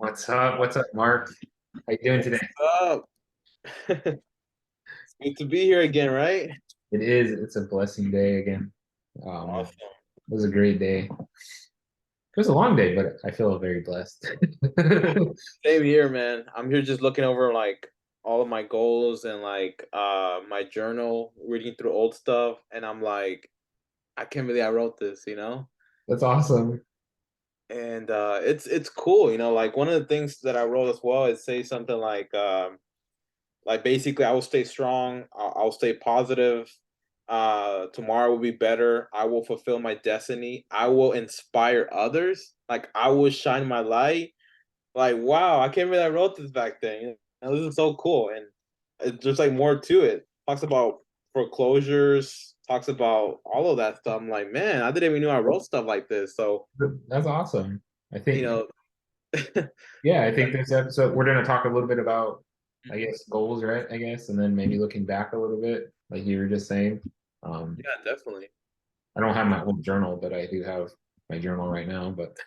What's up? What's up, Mark? How you doing today? What's up? It's good to be here again, right? It is. It's a blessing day again. Man, Awesome. it was a great day. It was a long day, but I feel very blessed. Same here, man. I'm here just looking over like all of my goals and like my journal, reading through old stuff, and I'm like, I can't believe I wrote this. That's awesome. And it's cool, like one of the things that I wrote as well is say something like basically I will stay strong, I'll stay positive. Tomorrow will be better. I will fulfill my destiny. I will inspire others. Like I will shine my light. Like wow, I can't believe I wrote this back then. This is so cool, and there's like more to it. Talks about foreclosures. Talks about all of that stuff. I'm like, man, I didn't even know I wrote stuff like this. So That's awesome. I you think, know, yeah, I think this episode we're going to talk a little bit about, I guess, goals, right? I guess, and then maybe looking back a little bit, like you were just saying. Um, yeah, definitely. I don't have my own journal, but I do have my journal right now. But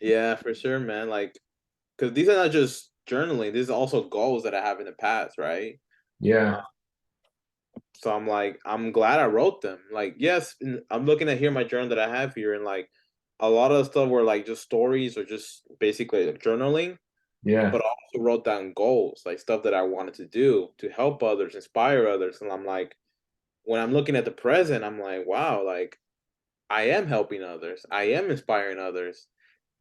Yeah, for sure, man. Like, because these are not just journaling; these are also goals that I have in the past, right? Uh, yeah, so I'm like, I'm glad I wrote them. Like, yes, I'm looking at here my journal that I have here, and like a lot of the stuff were like just stories or just basically like journaling, yeah, but I also wrote down goals, like stuff that I wanted to do to help others, inspire others. And I'm like, when I'm looking at the present, I'm like, wow, like I am helping others, I am inspiring others.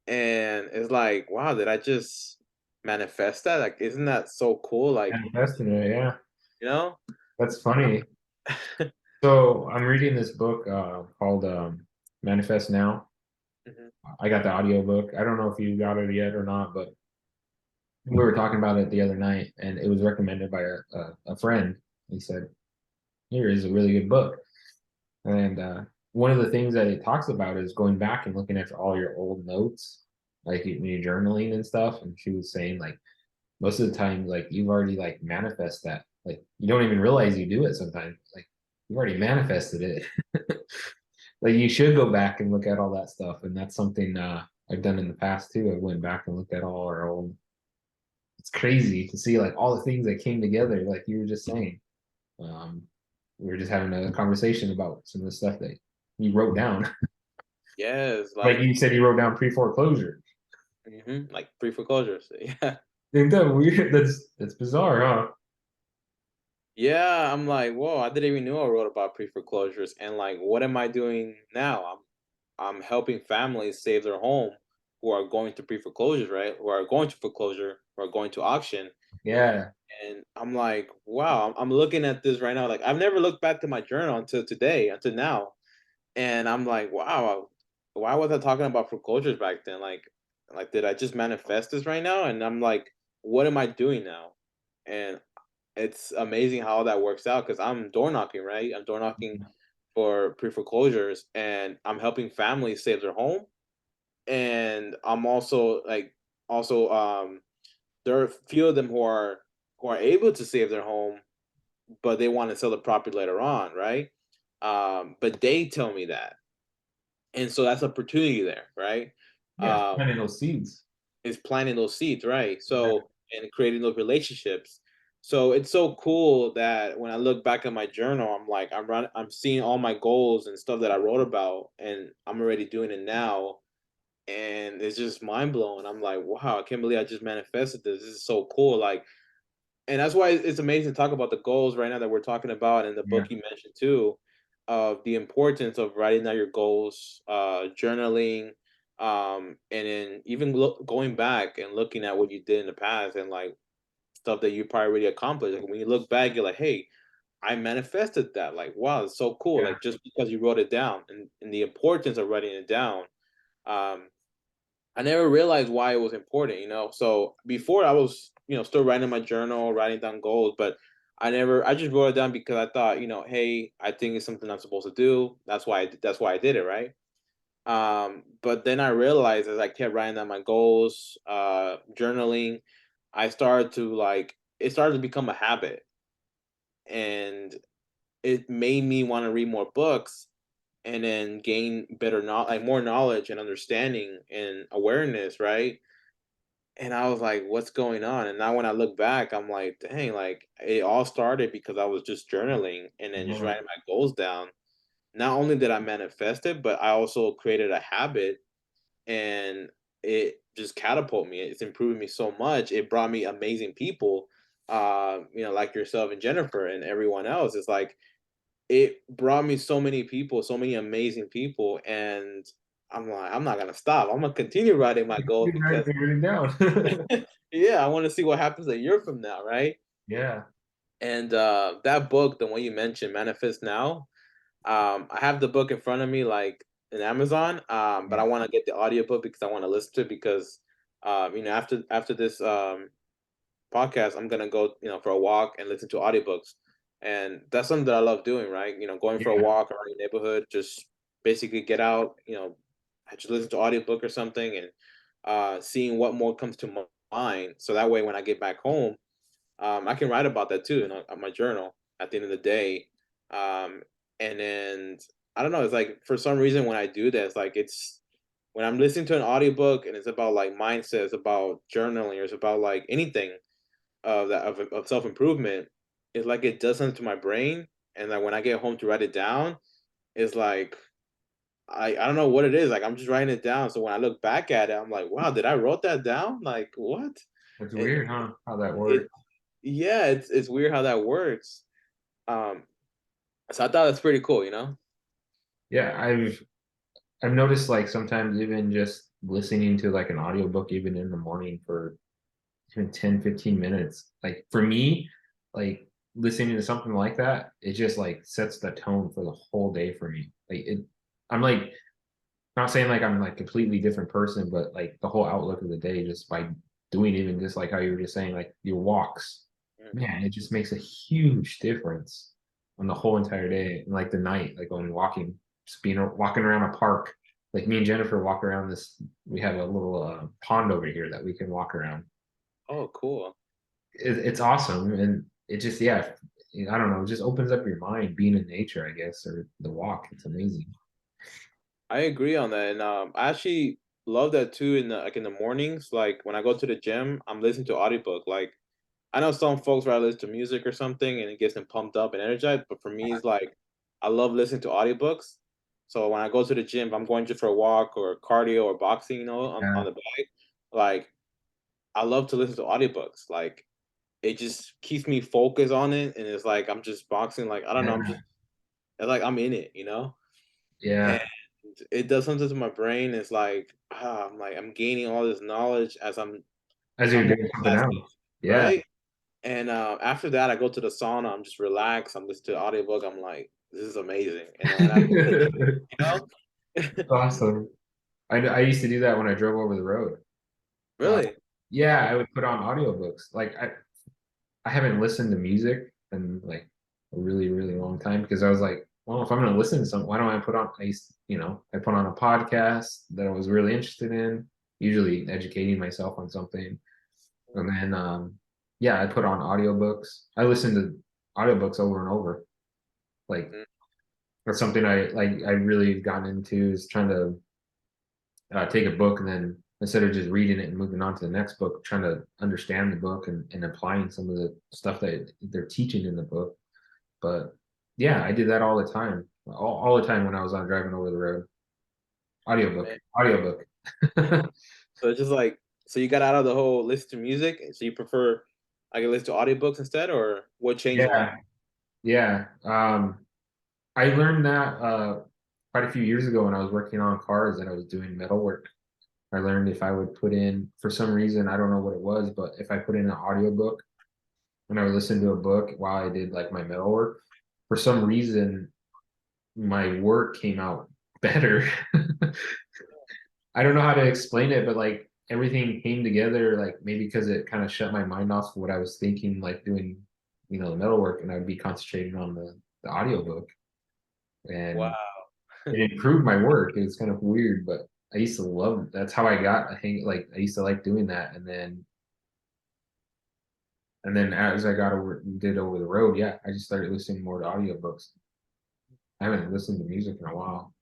And it's like, wow, did I just manifest that? Like, isn't that so cool? Like, manifesting it. Yeah, you know? that's funny. So I'm reading this book called Manifest Now. Mhm. I got the audio book. I don't know if you got it yet or not, but we were talking about it the other night, and it was recommended by a friend. He said, "Here is a really good book." And one of the things that it talks about is going back and looking at all your old notes, like when you're journaling and stuff. And she was saying, like, most of the time, like you've already like manifest that. Like you don't even realize you do it sometimes. Like you've already manifested it. Like you should go back and look at all that stuff, and that's something I've done in the past too. I went back and looked at all our old. It's crazy to see like all the things that came together, like you were just saying. Um, we were just having a conversation about some of the stuff that you wrote down. Yes, Like you said, you wrote down pre-foreclosure. like pre foreclosures. Yeah. Ain't that weird? That's bizarre, huh? Yeah, I'm like, whoa, I didn't even know I wrote about pre foreclosures. And like, what am I doing now? I'm helping families save their home who are going to pre foreclosures, right? Who are going to foreclosure, who are going to auction. Yeah, And I'm like, wow, I'm looking at this right now. Like, I've never looked back to my journal until today, until now. And I'm like, wow, why was I talking about foreclosures back then? Like, did I just manifest this right now? And I'm like, what am I doing now? And it's amazing how that works out because I'm door knocking, right? I'm door knocking for pre foreclosures, and I'm helping families save their home. And I'm also like, also there are a few of them who are able to save their home, but they want to sell the property later on, right? But they tell me that, and so that's opportunity there, right? yeah, Um, planting those seeds. is planting those seeds, right? Yeah, So and creating those relationships. So it's so cool that when I look back at my journal, I'm like, I'm seeing all my goals and stuff that I wrote about, and I'm already doing it now, and it's just mind blowing. I'm like, wow, I can't believe I just manifested this. This is so cool. Like, and that's why it's amazing to talk about the goals right now that we're talking about, and the yeah, book you mentioned too, of the importance of writing down your goals, journaling, and then even going back and looking at what you did in the past and like stuff that you probably already accomplished. Like when you look back, you're like, hey, I manifested that. Like, wow, it's so cool. yeah, Like just because you wrote it down, and the importance of writing it down. Um, I never realized why it was important. So before I was, still writing in my journal, writing down goals, but I just wrote it down because I thought, hey, I think it's something I'm supposed to do. That's why I did it, right? But then I realized as I kept writing down my goals, journaling, it started to become a habit, and it made me want to read more books. and then gain better like more knowledge and understanding and awareness, right? And I was like, what's going on? And now when I look back, I'm like, dang, like it all started because I was just journaling and then just Yeah. writing my goals down. Not only did I manifest it, but I also created a habit, and it just catapulted me. It's improved me so much. It brought me amazing people, like yourself and Jennifer and everyone else. It's like it brought me so many people, so many amazing people, and I'm like, I'm not gonna stop. I'm gonna continue writing my goals Keep because writing down. yeah, I want to see what happens a year from now, right? Yeah. And that book, the one you mentioned, Manifest Now, I have the book in front of me, like in Amazon, but Yeah. I want to get the audiobook because I want to listen to it because, after this podcast, I'm gonna go, for a walk and listen to audiobooks, and that's something that I love doing, right? Going for a Yeah. walk around your neighborhood, just basically get out, I just listen to audiobook or something, and seeing what more comes to mind, so that way when I get back home, I can write about that too on my journal at the end of the day. Um, and then I don't know, it's like for some reason when I do this, like it's when I'm listening to an audiobook and it's about like mindset, it's about journaling, or it's about like anything of self improvement, it's like it does something to my brain. And like when I get home to write it down, it's like I don't know what it is. Like I'm just writing it down. So when I look back at it, I'm like, wow, did I wrote that down? Like what? That's It, weird, huh? How that it works. yeah, it's weird how that works. Um, so I thought that's pretty cool, you know? Yeah, I've noticed like sometimes even just listening to like an audiobook even in the morning for even 10-15 minutes. Like for me, like listening to something like that, it just like sets the tone for the whole day for me. Like I'm like not saying like I'm like completely different person, but like the whole outlook of the day just by doing even just like how you were just saying, like your walks, Mm. man, it just makes a huge difference on the whole entire day. And like the night, like when walking, just being walking around a park. Like me and Jennifer walk around this. We have a little pond over here that we can walk around. Oh, cool. It's awesome, and it just yeah, I don't know, it just opens up your mind being in nature, I guess, or the walk. It's amazing. I agree on that, and I actually love that too. In the mornings, like when I go to the gym, I'm listening to audiobook. Like I know some folks rather listen to music or something, and it gets them pumped up and energized. But for me, it's like I love listening to audiobooks. So when I go to the gym, if I'm going just for a walk or cardio or boxing, on Yeah, the bike, like I love to listen to audiobooks. Like it just keeps me focused on it, and it's like I'm just boxing. Like I don't know, yeah, it's like I'm in it, and yeah. it does something to my brain. It's like I'm gaining all this knowledge As as you're I'm doing something multitasking, else. Yeah. right? And after that, I go to the sauna. I'm just relaxed. I'm listening to the audiobook. I'm like, this is amazing. And then when I go to the gym, you know, Awesome. I used to do that when I drove over the road. Uh, really, yeah, I would put on audiobooks. Like I haven't listened to music in like a really, really long time because I was like, well, if I'm gonna listen to something, why don't I put on I put on a podcast that I was really interested in, usually educating myself on something. And then yeah, I put on audiobooks. I listen to audiobooks over and over. Like mm, that's something I really gotten into is trying to take a book and then instead of just reading it and moving on to the next book, trying to understand the book and applying some of the stuff that they're teaching in the book. But yeah, I did that all the time, all the time when I was on driving over the road. Audiobook, man. audiobook. So it's just like, so you got out of the whole listen to music, so you prefer I can listen to audiobooks instead, or what changed in that? Yeah, yeah. I learned that quite a few years ago when I was working on cars and I was doing metal work. I learned if I would put in, for some reason, I don't know what it was, but if I put in an audiobook and I would listen to a book while I did like my metal work, for some reason, my work came out better. I don't know how to explain it, but like everything came together, like maybe because it kind of shut my mind off what I was thinking, like doing, the metal work, and I'd be concentrating on the audiobook. And Wow. it improved my work. It was kind of weird, but I used to love it. That's how I got a hang. Like I used to like doing that, and then as I got over did over the road, yeah, I just started listening more to audiobooks. I haven't listened to music in a while.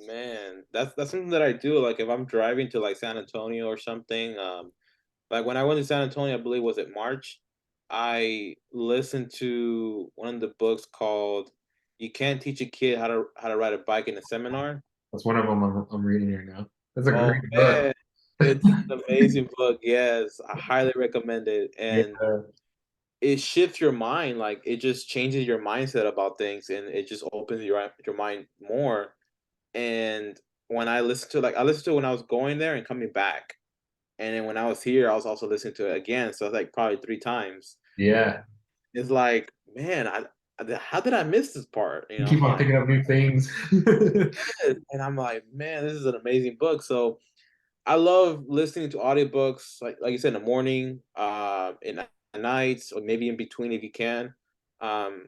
Man, that's something that I do. Like if I'm driving to like San Antonio or something, like when I went to San Antonio, I believe was it March, I listened to one of the books called "You Can't Teach a Kid How to Ride a Bike in a Seminar." That's one of them I'm reading right now. That's a Oh great book. man, it's an amazing book. Yes, I highly recommend it, Yeah, and it shifts your mind. Like it just changes your mindset about things, and it just opens your mind more. And when I listen to I listened to it when I was going there and coming back. And then when I was here, I was also listening to it again. So like probably 3 times. yeah. It's like, man, how did I miss this part? You You know, keep I'm on like, picking up new things. "Yes." And I'm like, man, this is an amazing book. So I love listening to audiobooks, like you said, in the morning, in the nights, or maybe in between if you can. Um,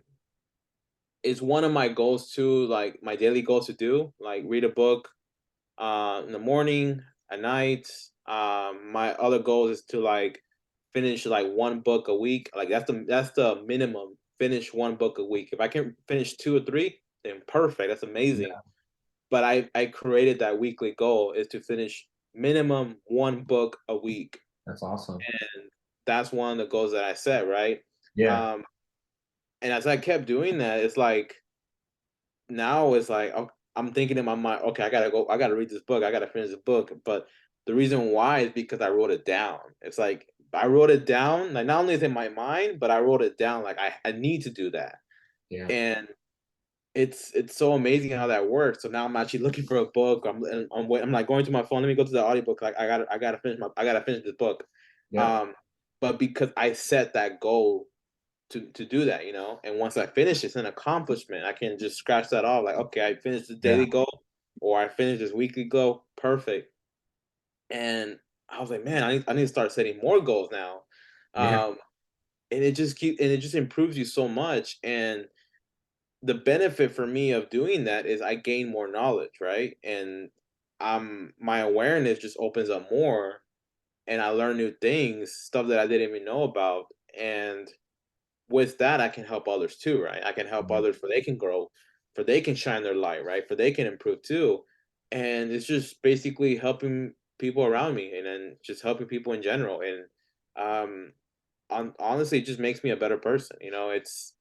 it's one of my goals too, like my daily goals to do, like read a book in the morning, at night. My other goal is to like finish like one book a week. Like that's the minimum. Finish one book a week. If I can finish two or three, then perfect. That's amazing. Yeah, But I created that weekly goal is to finish minimum one book a week, that's awesome. and that's one of the goals that I set. Right. Yeah, Um, and as I kept doing that, it's like now it's like I'm thinking in my mind, okay, I gotta read this book, I gotta finish the book. But the reason why is because I wrote it down. It's like I wrote it down, like not only is it in my mind, but I wrote it down. Like I need to do that. yeah, And it's so amazing how that works. So now I'm actually looking for a book. I'm like going to my phone. Let me go to the audiobook. Like I gotta finish this book. yeah, Um, but because I set that goal to do that, you know. And once I finish, it's an accomplishment. I can just scratch that off. Like, okay, I finished the yeah, daily goal, or I finished this weekly goal. Perfect. And I was like, man, I need to start setting more goals now. yeah, Um, and it just improves you so much. And the benefit for me of doing that is I gain more knowledge, right? And my awareness just opens up more, and I learn new things, stuff that I didn't even know about. And with that, I can help others too, right? I can help yeah, others for they can grow, for they can shine their light, right? For they can improve too. And it's just basically helping people around me, and then just helping people in general. And um honestly, it just makes me a better person. You know, it's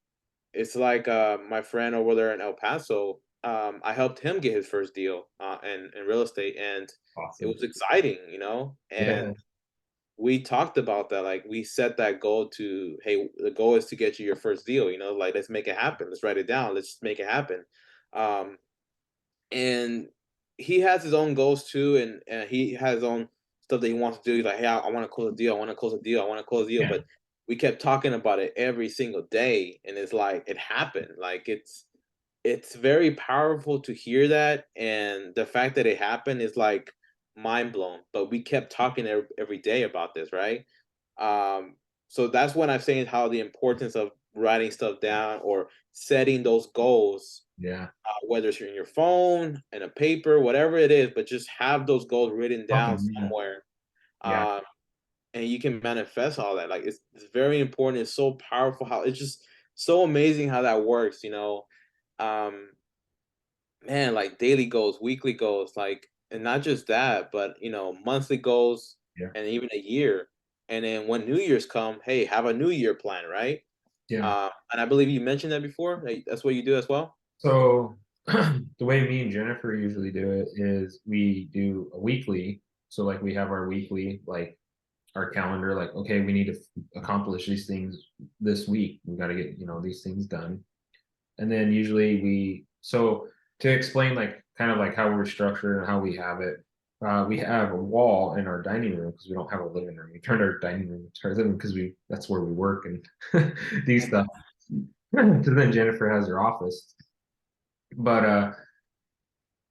like my friend over there in El Paso. I helped him get his first deal in real estate, and it awesome. was exciting, you know. Yeah, And we talked about that. Like we set that goal to, hey, the goal is to get you your first deal. You know, like let's make it happen. Let's write it down. Let's make it happen. Um, and he has his own goals too, and he has his own stuff that he wants to do. He's like, hey, I want to close a deal. I want to close a deal. I want to close a deal. yeah, But we kept talking about it every single day, and it's like it happened. Like it's very powerful to hear that, and the fact that it happened is like mind blown. But we kept talking every day about this, right? Um, so that's when I'm saying how the importance of writing stuff down or setting those goals, yeah. whether it's in your phone and a paper, whatever it is, but just have those goals written down Something, yeah, somewhere. yeah, Um, and you can manifest all that. Like it's very important. It's so powerful how it's just so amazing how that works, you know. Um, man, like daily goals, weekly goals, like, and not just that, but you know, monthly goals yeah, and even a year. And then when New Year's come, hey, have a New Year plan, right? yeah. And I believe you mentioned that before. That's what you do as well. So the way me and Jennifer usually do it is we do a weekly. So like we have our weekly, like our calendar, like, okay, we need to accomplish these things this week. We got to get, these things done. And then usually so to explain like kind of like how we're structured and how we have it, we have a wall in our dining room because we don't have a living room. We turned our dining room into our living because that's where we work and do stuff. So then Jennifer has her office. But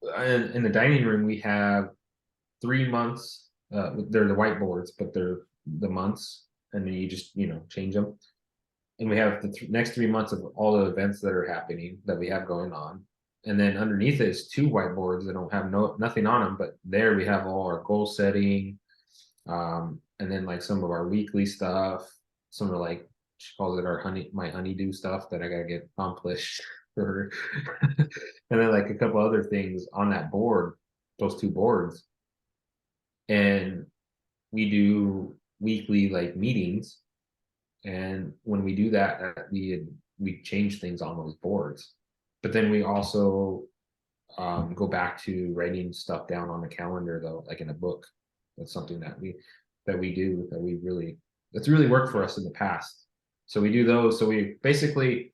in the dining room, we have 3 months. They're the whiteboards, but they're the months, and then you just change them. And we have the next 3 months of all the events that are happening that we have going on. And then underneath it is two whiteboards that don't have nothing on them, but there we have all our goal setting, and then like some of our weekly stuff, some of like she calls it our my honeydew stuff that I gotta get accomplished. for her. And then like a couple other things on that board, those two boards. And we do weekly like meetings. And when we do that, we change things on those boards. But then we also go back to writing stuff down on the calendar though, like in a book. That's something that we do that we really that's really worked for us in the past. So we do those. So we basically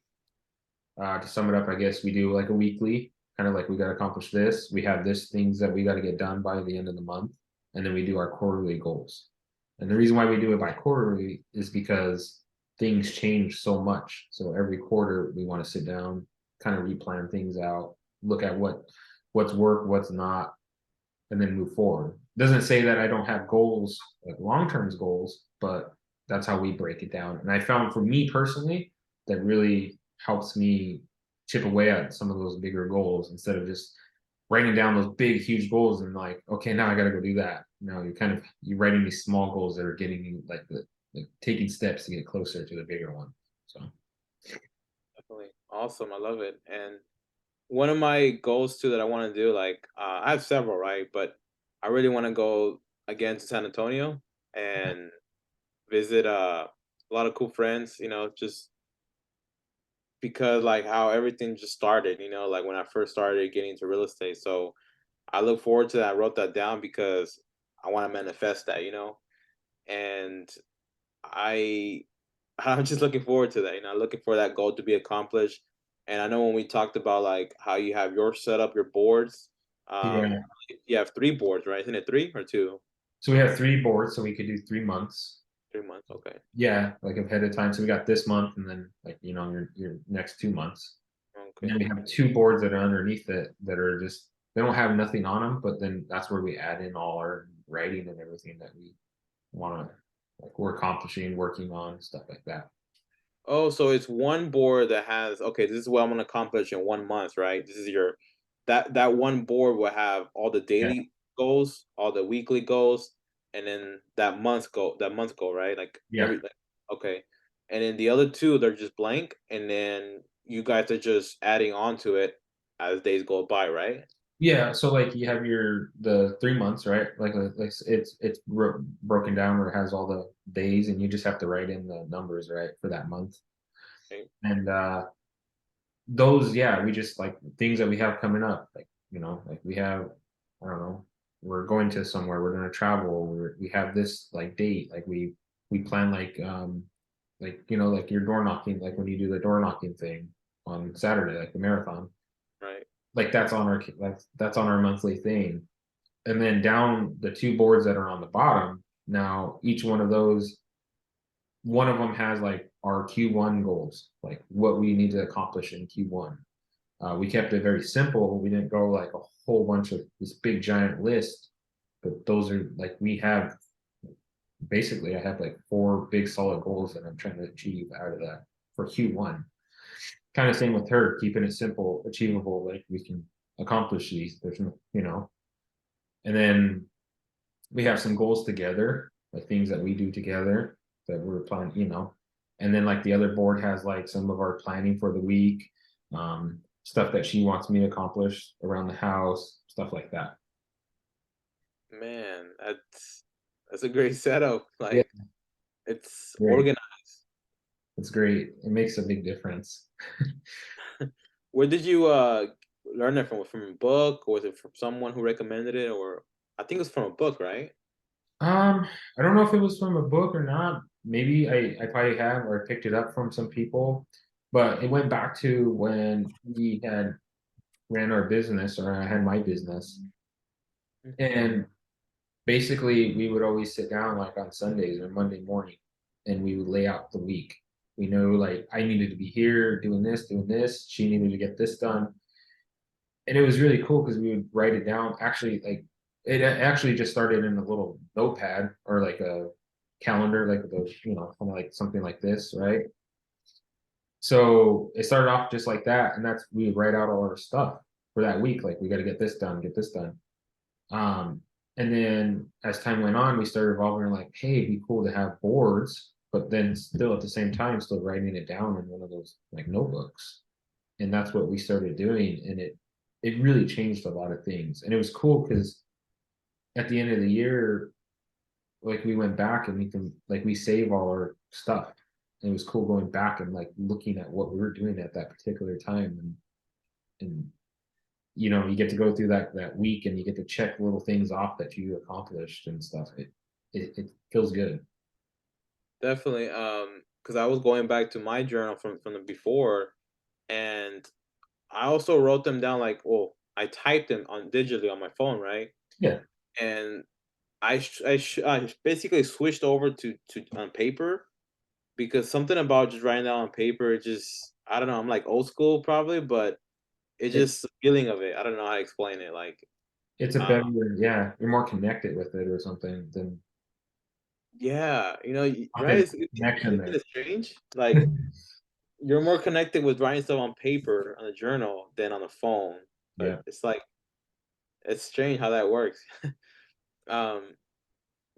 to sum it up, I guess we do like a weekly, kind of like we got to accomplish this. We have this things that we got to get done by the end of the month, and then we do our quarterly goals. And the reason why we do it by quarterly is because things change so much. So every quarter we want to sit down, kind of replan things out, look at what's worked, what's not, and then move forward. Doesn't say that I don't have goals, like long-term goals, but that's how we break it down. And I found for me personally, that really helps me chip away at some of those bigger goals instead of just writing down those big, huge goals and like, okay, now I got to go do that. No, you're writing these small goals that are getting you like taking steps to get closer to the bigger one. So Definitely awesome. I love it. And one of my goals too that I want to do, like I have several, right? But I really want to go again to San Antonio and visit a lot of cool friends, just because like how everything just started, like when I first started getting into real estate. So I look forward to that. I wrote that down because I want to manifest that, and I I'm just looking forward to that, looking for that goal to be accomplished. And I know when we talked about like how you have your setup, your boards, um, yeah. you have 3 boards, right? Isn't it 3 or 2? So we have 3 boards, so we could do 3 months. 3 months, okay. Yeah, like ahead of time. So we got this month and then like your next 2 months. And Okay. then we have 2 boards that are underneath it that are just they don't have nothing on them, but then that's where we add in all our writing and everything that we want to like we're accomplishing, working on, stuff like that. Oh, so it's one board that has, okay, this is what I'm gonna accomplish in 1 month, right? This is your that one board will have all the Yeah. daily goals, all the weekly goals, and then that month goal, right? Like Yeah. okay. And then the other two, they're just blank, and then you guys are just adding on to it as days go by, right? Yeah, so like you have the 3 months, right? Like it's broken down where it has all the days, and you just have to write in the numbers, right, for that month. Right. And those, yeah, we just like things that we have coming up, like like we have, I don't know, we're going to somewhere, we're going to travel, we have this like date, like we plan like like your door knocking, like when you do the door knocking thing on Saturday, like the marathon, Right. like that's on our monthly thing. And then down the 2 boards that are on the bottom, now each one of those, one of them has like our Q1 goals, like what we need to accomplish in Q1. We kept it very simple. We didn't go like a whole bunch of this big giant list, but those are like we have basically I have like 4 big solid goals that I'm trying to achieve out of that for Q1. Kind of same with her, keeping it simple, achievable, like we can accomplish these. There's no, and then we have some goals together, like things that we do together that we're planning, and then like the other board has like some of our planning for the week, stuff that she wants me to accomplish around the house, stuff like that. Man, that's a great setup. Yeah, Like it's great. organized. It's great. It makes a big difference. Where did you learn it from? From a book, or was it from someone who recommended it? Or I think it's from a book, right? I don't know if it was from a book or not. Maybe I probably have or picked it up from some people, but it went back to when we had ran our business or I had my business. Mhm. And basically we would always sit down like on Sundays or Monday morning and we would lay out the week. We know like I needed to be here doing this, she needed to get this done. And it was really cool because we would write it down. Actually, like it actually just started in a little notepad or like a calendar, like those, kind of like something like this, right? So it started off just like that, and that's we would write out all our stuff for that week. Like we got to get this done, get this done. Um, and then as time went on, we started evolving like, hey, it'd be cool to have boards, but then still at the same time, still writing it down in one of those like notebooks. and that's what we started doing, and it really changed a lot of things, and it was cool because at the end of the year, like we went back and we can like we save all our stuff. And it was cool going back and like looking at what we were doing at that particular time, and you get to go through that week and you get to check little things off that you accomplished and stuff. It feels good. Definitely. Because I was going back to my journal from the before, and I also wrote them down. Like, well, I typed them on digitally on my phone, right? Yeah, And I basically switched over to on paper because something about just writing down on paper, it just I don't know. I'm like old school probably, but it's it, just the feeling of it. I don't know how to explain it. Like, it's a uh, better, yeah, you're more connected with it or something than yeah, right? something Isn't connection there. it strange? Like, you're more connected with writing stuff on paper on a journal than on a phone, but Yeah, it's like it's strange how that works. Um,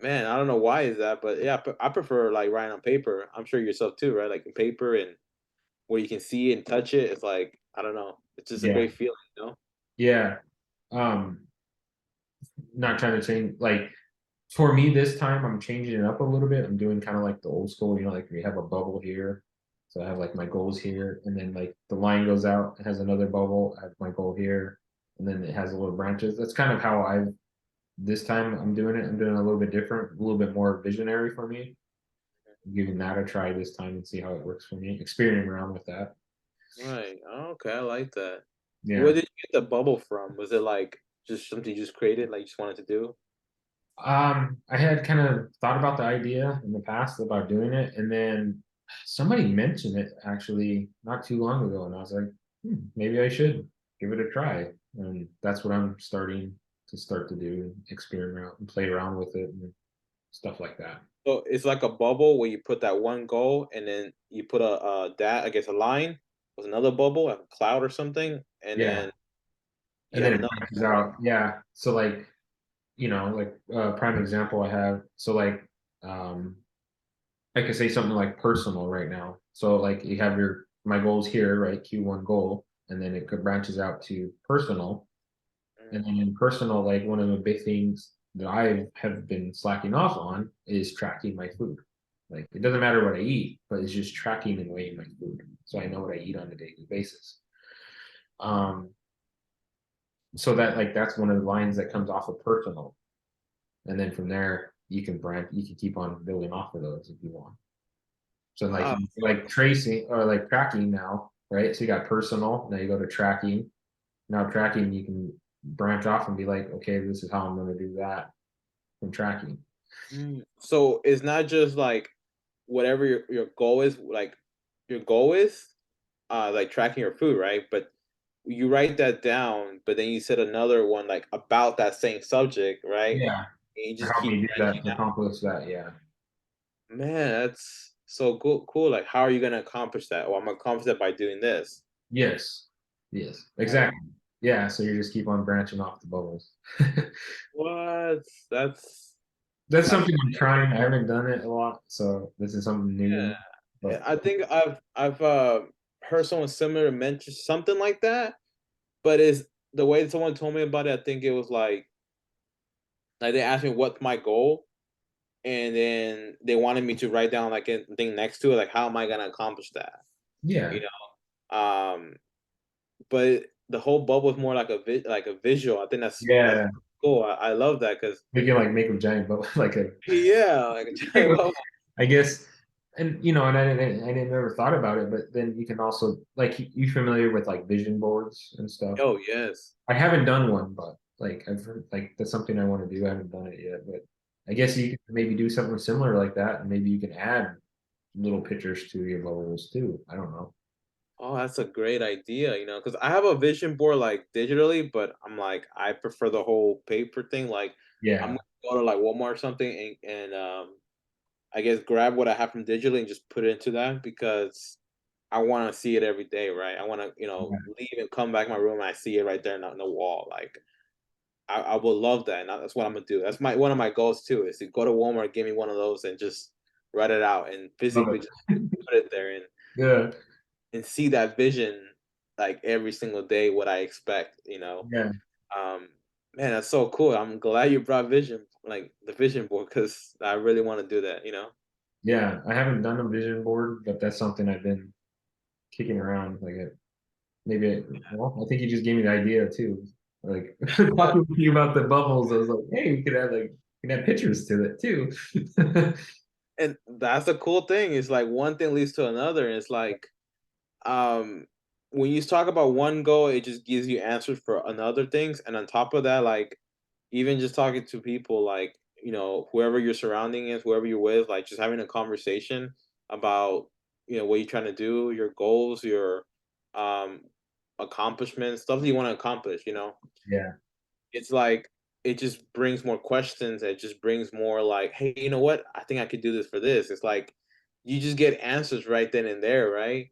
man, I don't know why is that, but yeah, I prefer like writing on paper. I'm sure yourself too, right? Like in paper and where you can see and touch it. It's like I don't know. It's just a yeah, great feeling. yeah. Um, not trying to change like for me this time I'm changing it up a little bit. I'm doing kind of like the old school, like we have a bubble here. So I have like my goals here, and then like the line goes out, it has another bubble, I have my goal here, and then it has a little branches. That's kind of how I this time I'm doing it. I'm doing a little bit different, a little bit more visionary for me. I'm giving that a try this time and see how it works for me. Experimenting around with that. Right. Oh, okay, I like that. Where Yeah. did you get the bubble from? Was it like just something you just created, like you just wanted to do? I had kind of thought about the idea in the past about doing it, and then somebody mentioned it actually not too long ago, and I was like, maybe I should give it a try. And that's what I'm start to do, experiment around and play around with it and stuff like that. So it's like a bubble where you put that one goal, and then you put I guess a line with another bubble, like a cloud or something, and Yeah. then you And then have it another branches bubble, right? out. Yeah. So like, like prime example I have. So um I could say something like personal right now. So like you have your my goals here, right? Q1 goal, and then it could branches out to personal. And Mm, then in personal, like one of the big things that I have been slacking off on is tracking my food. Like it doesn't matter what I eat, but it's just tracking and weighing my food. So I know what I eat on a daily basis. Um, so that like that's one of the lines that comes off of personal. And then from there you can keep on building off of those if you want. So wow. like tracing or like tracking now, right? So you got personal, now you go to tracking. Now tracking, you can branch off and be like, okay, this is how I'm going to do that from tracking. So it's not just like whatever your goal is, like your goal is, like tracking your food, right? But you write that down, but then you set another one like about that same subject, right? Yeah, And you to just help keep me do that, branching to out. accomplish that. Yeah. Man, that's so cool. Like, how are you gonna accomplish that? Well, I'm gonna accomplish that by doing this. Yes. Yes. Right. Exactly. Yeah. So you just keep on branching off the bubbles. What? That's That's something I'm trying. I haven't done it a lot, so this is something new. yeah. But I think I've heard someone similar mention something like that, but is the way someone told me about it. I think it was like they asked me what's my goal, and then they wanted me to write down like a thing next to it, like how am I gonna accomplish that? yeah, You know, but the whole bubble is more like like a visual. I think that's yeah, cool. I love that because we can like make a giant bubble, like a yeah, like a giant bubble. I guess, and and I didn't never thought about it, but then you can also like you familiar with like vision boards and stuff. Oh yes. I haven't done one, but like I've heard like that's something I want to do. I haven't done it yet, but I guess you could maybe do something similar like that, and maybe you can add little pictures to your levels too. I don't know. Oh, that's a great idea, because I have a vision board like digitally, but I'm like, I prefer the whole paper thing. Like, I'm Yeah, gonna go to like Walmart or something and I guess grab what I have from digitally and just put it into that because I want to see it every day, right? I want to, yeah, leave and come back to my room and I see it right there on the wall. Like, I would love that, and that's what I'm gonna do. That's my one of my goals too, is to go to Walmart, give me one of those, and just write it out and love physically it. just put it there and Yeah, see that vision. like every single day what I expect, you know. Yeah, Um, man, that's so cool. I'm glad you brought vision, like the vision board, because I really want to do that, you know. yeah. I haven't done a vision board, but that's something I've been kicking around. Like well, I think you just gave me the idea too. Like Yeah. talking to you about the bubbles, I was like, hey, we can add pictures to it too. And that's the cool thing. Is like one thing leads to another. And it's like um when you talk about one goal, it just gives you answers for another things. And on top of that, like even just talking to people like, you know, whoever your surrounding is, whoever you're with, like just having a conversation about, you know, what you're trying to do, your goals, your um accomplishments, stuff that you want to accomplish, you know. Yeah, It's like it just brings more questions. It just brings more like, hey, you know what? I think I could do this for this. It's like you just get answers right then and there, right?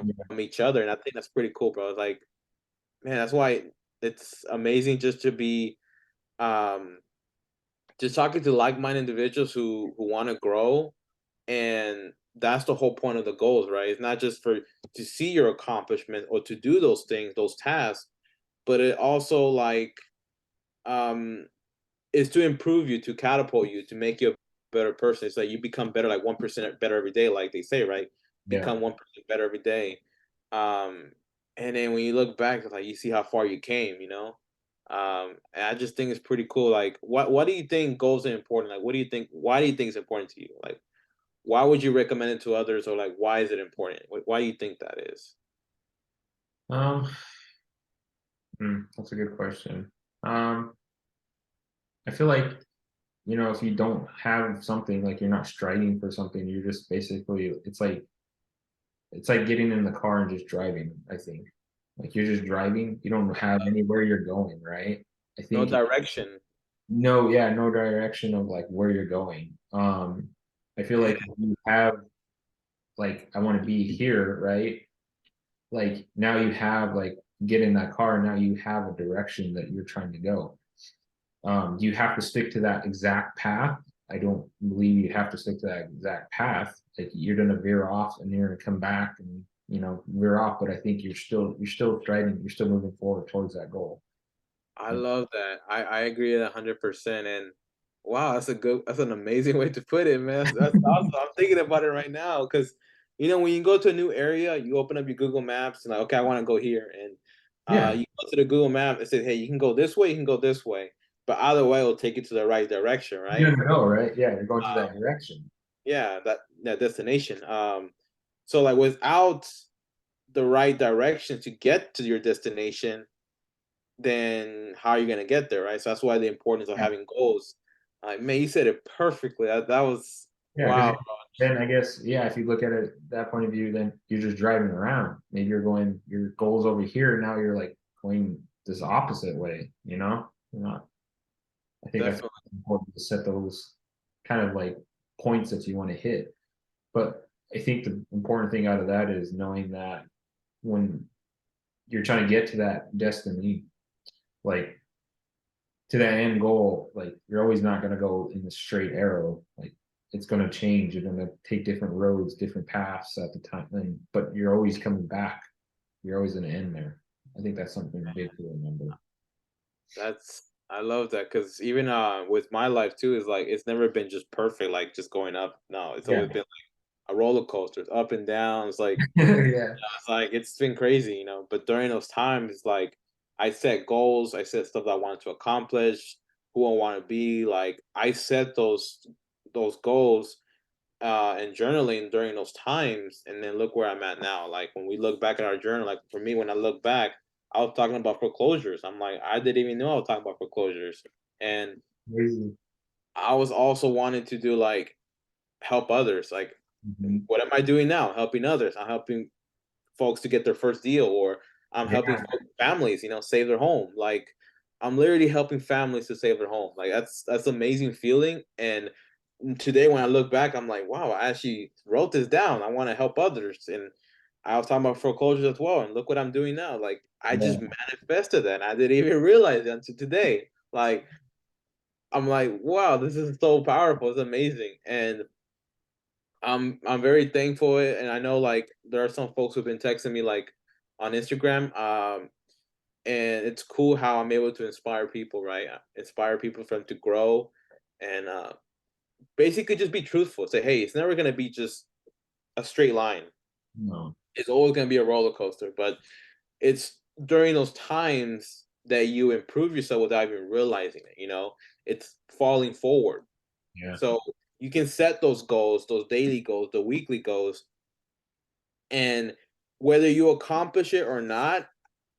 yeah, From each other. And I think that's pretty cool, bro. It's like, man, that's why it's amazing just to be um just talking to like-minded individuals who want to grow. And that's the whole point of the goals, right? It's not just for to see your accomplishment or to do those things, those tasks, but it also like um is to improve you, to catapult you, to make you a better person. It's like you become better, like 1% better every day, like they say, right? yeah. Become 1% better every day. Um, and then when you look back, it's like you see how far you came, you know. And I just think it's pretty cool. Like, what do you think goals are important? Like, what do you think? Why do you think it's important to you? Like, why would you recommend it to others, or like, why is it important? Why do you think that is? Um, that's a good question. Um, I feel like, if you don't have something, like you're not striving for something, you're just basically, it's like getting in the car and just driving, I think. Like you're just driving, you don't have anywhere you're going, right? I No think direction. no, yeah, no direction of like where you're going. I feel Man, like if you have like I want to be here, right? Like now you have like get in that car, now you have a direction that you're trying to go. You have to stick to that exact path. I don't believe you have to stick to that exact path. Like you're gonna veer off and you're gonna come back and veer off, but I think you're still striding, you're still moving forward towards that goal. I love that. I agree 100%. And wow, that's an amazing way to put it, man. That's awesome. I'm thinking about it right now because you know when you go to a new area, you open up your Google Maps and like, okay, I want to go here, and Yeah, you go to the Google Map and say, hey, you can go this way, you can go this way, but either way, it'll take you to the right direction, you're right? gonna go, right? Yeah, you're going to Uh, that direction. yeah, that destination. So like without the right direction to get to your destination, then how are you gonna get there, right? So that's why the importance of Yeah, having goals. Like, man, you said it perfectly. That was yeah, because wow. then I guess, yeah, if you look at it that point of view, then you're just driving around. Maybe you're going your goals over here, now you're like going this opposite way, You're not I think that's Definitely. important to set those kind of like points that you want to hit. But I think the important thing out of that is knowing that when you're trying to get to that destiny, like to that end goal, like you're always not going to go in the straight arrow. Like it's going to change. You're going to take different roads, different paths at the time, but you're always coming back. You're always going to end there. I think that's something big to remember. That's I love that because even with my life too is like it's never been just perfect, like just going up. No, it's Yeah. always been like a roller coaster, it's up and down. Yeah. It's like it's been crazy, you know. But during those times, like I set goals, I set stuff that I wanted to accomplish, who I want to be. Like I set those goals and journaling during those times, and then look where I'm at now. Like when we look back at our journal, like for me, when I look back, I was talking about foreclosures. I'm like, I didn't even know I was talking about foreclosures, and Crazy. I was also wanting to do like help others. Like, Mhm. what am I doing now? Helping others. I'm helping folks to get their first deal, or I'm helping Yeah. families, you know, save their home. Like I'm literally helping families to save their home. Like that's amazing feeling. And today when I look back, I'm like, wow, I actually wrote this down. I want to help others. And I was talking about foreclosures as well. And look what I'm doing now. Like I just Yeah. manifested that. And I didn't even realize it until today. Like I'm like, wow, this is so powerful. It's amazing. And I'm very thankful, and I know like there are some folks who've been texting me like on Instagram. And it's cool how I'm able to inspire people, right? Inspire people for them to grow and basically just be truthful. Say, hey, it's never gonna be just a straight line. No. It's always gonna be a roller coaster, but it's during those times that you improve yourself without even realizing it. It's falling forward. Yeah. So you can set those goals, those daily goals, the weekly goals, and whether you accomplish it or not,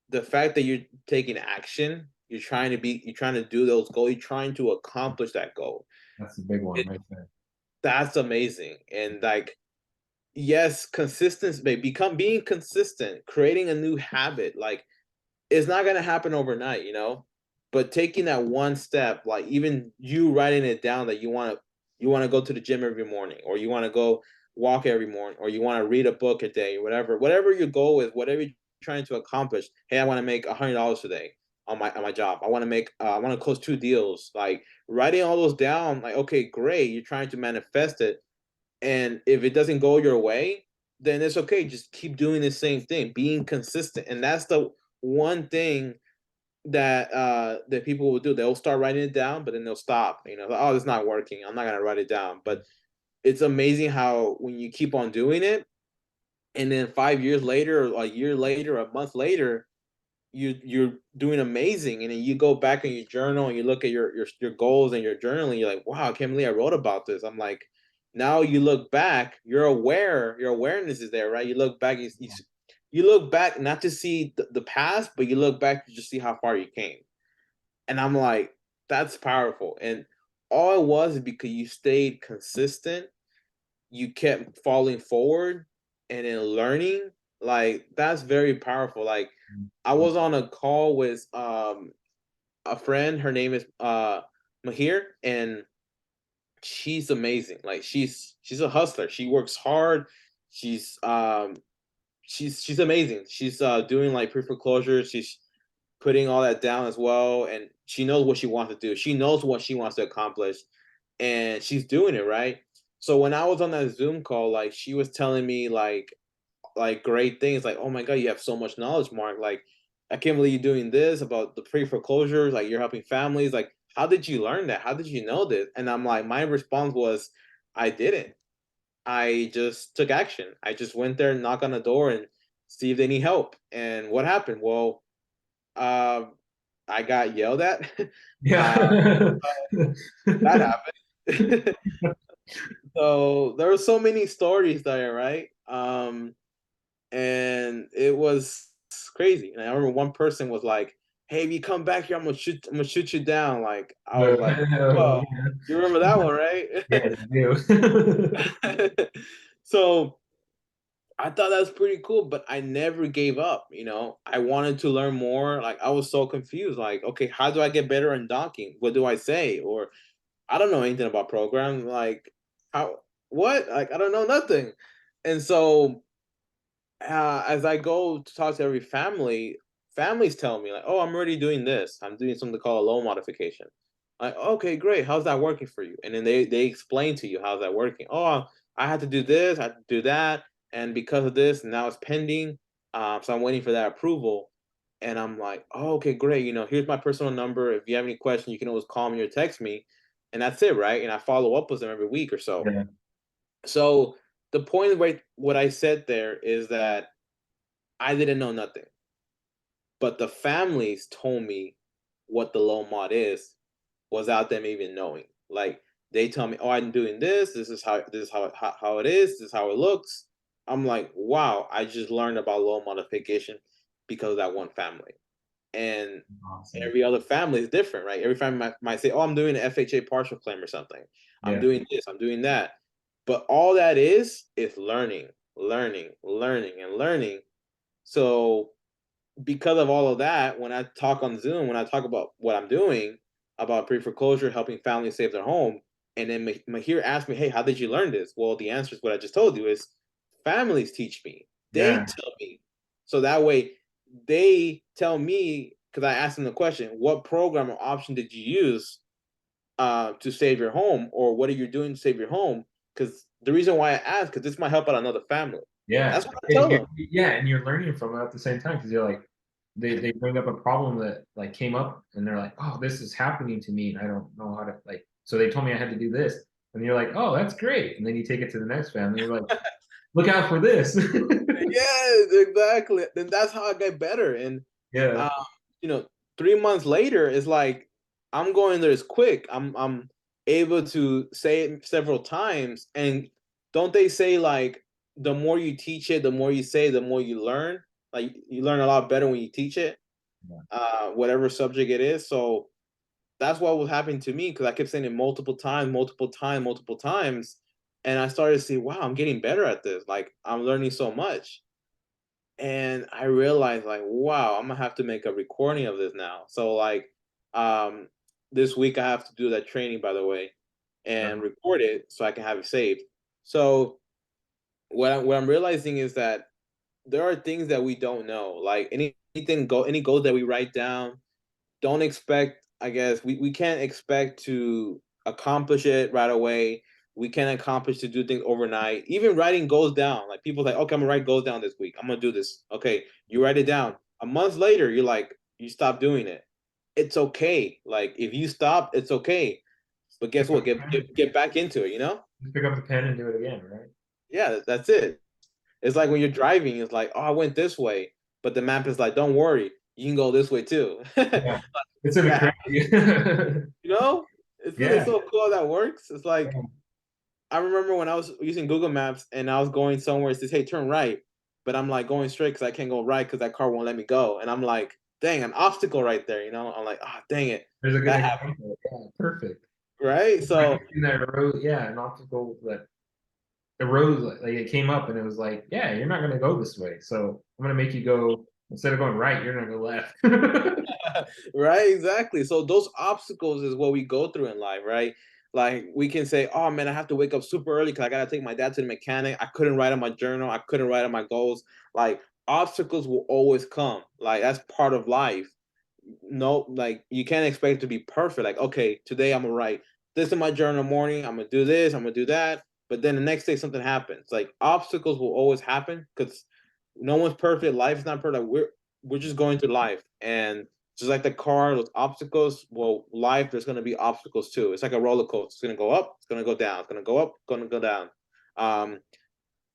the fact that you're taking action, you're trying to do those goals, you're trying to accomplish that goal. That's the big one It, right there. that's amazing. And like, yes, consistency, become being consistent, creating a new habit. Like, it's not gonna happen overnight, but taking that one step, like even you writing it down that you want to go to the gym every morning, or you want to go walk every morning, or you want to read a book a day, or whatever your goal is, whatever you're trying to accomplish. Hey, I want to make $100 today on my job. I want to close 2 deals. Like writing all those down, like okay, great, you're trying to manifest it, and if it doesn't go your way, then it's okay. Just keep doing the same thing, being consistent. And that's the one thing that people will do. They'll start writing it down, but then they'll stop. Like, oh, it's not working. I'm not gonna write it down. But it's amazing how when you keep on doing it, and then 5 years later, or a year later, a month later, you're doing amazing. And then you go back in your journal and you look at your goals and your journal, and you're like, wow, I can't believe I wrote about this. I'm like, now you look back, you're aware, your awareness is there, right? You look back, you look back not to see the past, but you look back to just see how far you came. And I'm like, that's powerful. And all it was is because you stayed consistent, you kept falling forward and then learning. Like that's very powerful. Like I was on a call with a friend, her name is Mahir, and she's amazing. Like she's a hustler. She works hard. She's um she's amazing. She's doing like pre-foreclosure. She's putting all that down as well, and she knows what she wants to do. She knows what she wants to accomplish, and she's doing it right. So when I was on that Zoom call, like she was telling me like great things, like oh my god, you have so much knowledge, Mark. Like I can't believe you're doing this about the pre foreclosures. Like you're helping families. Like how did you learn that? How did you know this? And I'm like, my response was, I didn't. I just took action. I just went there, knock on the door, and see if they need help. And what happened? Well, uh, I got yelled at. uh, Yeah. that happened. So there were so many stories there, right? And it was crazy. And I remember one person was like, "Hey, if you come back here, I'm gonna shoot you down." Like I was like, "Whoa, you remember that one, Yes, right?" I do. So I thought that was pretty cool, but I never gave up. I wanted to learn more. Like I was so confused. Like, okay, how do I get better in docking? What do I say? Or I don't know anything about programs. Like, how? What? Like, I don't know nothing. And so, as I go to talk to every family, families tell me like, "Oh, I'm already doing this. I'm doing something called a loan modification." Like, okay, great. How's that working for you? And then they explain to you how's that working. Oh, I had to do this, I had to do that, and because of this, now it's pending. So I'm waiting for that approval. And I'm like, oh, okay, great. Here's my personal number. If you have any questions, you can always call me or text me, and that's it, right? And I follow up with them every week or so. Yeah. So the point of what I said there is that I didn't know nothing, but the families told me what the low mod is without them even knowing. Like they tell me, "Oh, I'm doing this. This is how it is. This is how it looks." I'm like, "Wow!" I just learned about loan modification because of that one family, and Awesome. every other family is different, right? Every family might say, "Oh, I'm doing an FHA partial claim or something. I'm Yeah. doing this. I'm doing that." But all that is learning, learning, learning, and learning. So because of all of that, when I talk on Zoom, when I talk about what I'm doing about pre-foreclosure, helping families save their home, and then Mahir asked me, "Hey, how did you learn this?" Well, the answer is what I just told you: is families teach me, they Yeah. tell me, so that way they tell me because I asked them the question, "What program or option did you use to save your home, or what are you doing to save your home?" Because the reason why I asked, because this might help out another family. Yeah, That's what I tell them. yeah, and you're learning from it at the same time because you're like, they bring up a problem that like came up, and they're like, oh, this is happening to me, and I don't know how to like. So they told me I had to do this, and you're like, oh, that's great, and then you take it to the next family, you're like, look out for this. Yes, exactly. Then that's how I get better. And Yeah, um, you know, 3 months later, it's like I'm going there as quick. I'm able to say it several times. And don't they say like the more you teach it, the more you say, the more you learn. Like you learn a lot better when you teach it, whatever subject it is. So that's what was happening to me because I kept saying it multiple times, multiple times, multiple times. And I started to see, wow, I'm getting better at this. Like I'm learning so much. And I realized like, wow, I'm gonna have to make a recording of this now. So like um this week I have to do that training by the way and record it so I can have it saved. So what I'm realizing is that there are things that we don't know. Like any goals that we write down, don't expect, I guess we can't expect to accomplish it right away. We can't accomplish to do things overnight. Even writing goals down, like people like, okay, I'm gonna write goals down this week. I'm gonna do this. Okay, you write it down. A month later, you're like, you stop doing it. It's okay. Like if you stop, it's okay. But guess what? Get back into it. You know? just pick up the pen and do it again, right? Yeah, that's it. It's like when you're driving, it's like, oh, I went this way, but the map is like, don't worry, you can go this way too. Yeah, it's in a That, crazy. you know, it's Yeah, so cool how that works. It's like I remember when I was using Google Maps and I was going somewhere, it says, "Hey, turn right," but I'm like going straight because I can't go right because that car won't let me go, and I'm like, "Dang, an obstacle right there," you know? I'm like, "Ah, oh, dang it, there's a good that happened." example. Yeah, perfect. Right? Like So in that road, yeah, an obstacle that the road like it came up and it was like, yeah, you're not gonna go this way. So I'm gonna make you go instead of going right, you're gonna go left. right, exactly. So those obstacles is what we go through in life, right? Like we can say, "Oh man, I have to wake up super early because I gotta take my dad to the mechanic. I couldn't write on my journal. I couldn't write on my goals." Like obstacles will always come. Like that's part of life. No, like you can't expect it to be perfect. Like, okay, today I'm gonna write this in my journal in the morning. I'm gonna do this. I'm gonna do that. But then the next day something happens. Like obstacles will always happen because no one's perfect. Life is not perfect. We're just going through life, and just like the car, those obstacles. Well, life there's gonna be obstacles too. It's like a roller coaster. It's gonna go up. It's gonna go down. It's gonna go up. It's gonna go down. Um,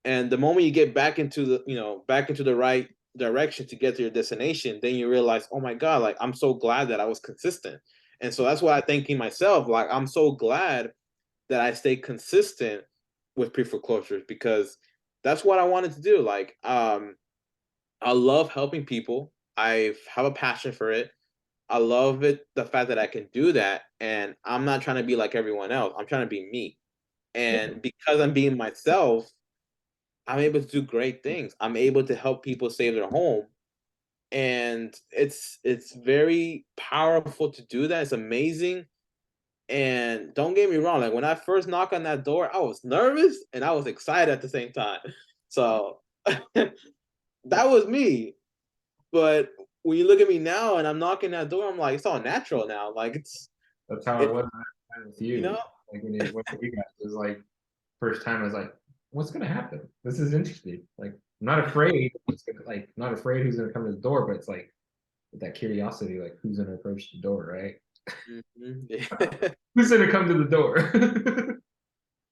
and the moment you get back into back into the right direction to get to your destination, then you realize, oh my god, like I'm so glad that I was consistent. And so that's why I'm thinking myself, like I'm so glad that I stay consistent with pre-foreclosures because that's what I wanted to do. Like I love helping people. I have a passion for it. I love it, the fact that I can do that, and I'm not trying to be like everyone else. I'm trying to be me. And because I'm being myself, I'm able to do great things. I'm able to help people save their home, and it's very powerful to do that. It's amazing. And don't get me wrong, like when I first knocked on that door, I was nervous and I was excited at the same time. So that was me. But when you look at me now and I'm knocking that door, I'm like, it's all natural now. Like That's how it it, was at the time with you you. know, Like when you went with you guys, it was like first time I was like, what's gonna happen? This is interesting. Like I'm not afraid. It's gonna, like not afraid who's gonna come to the door, but it's like that curiosity, like who's gonna approach the door, right? mhm. Who's gonna come to the door?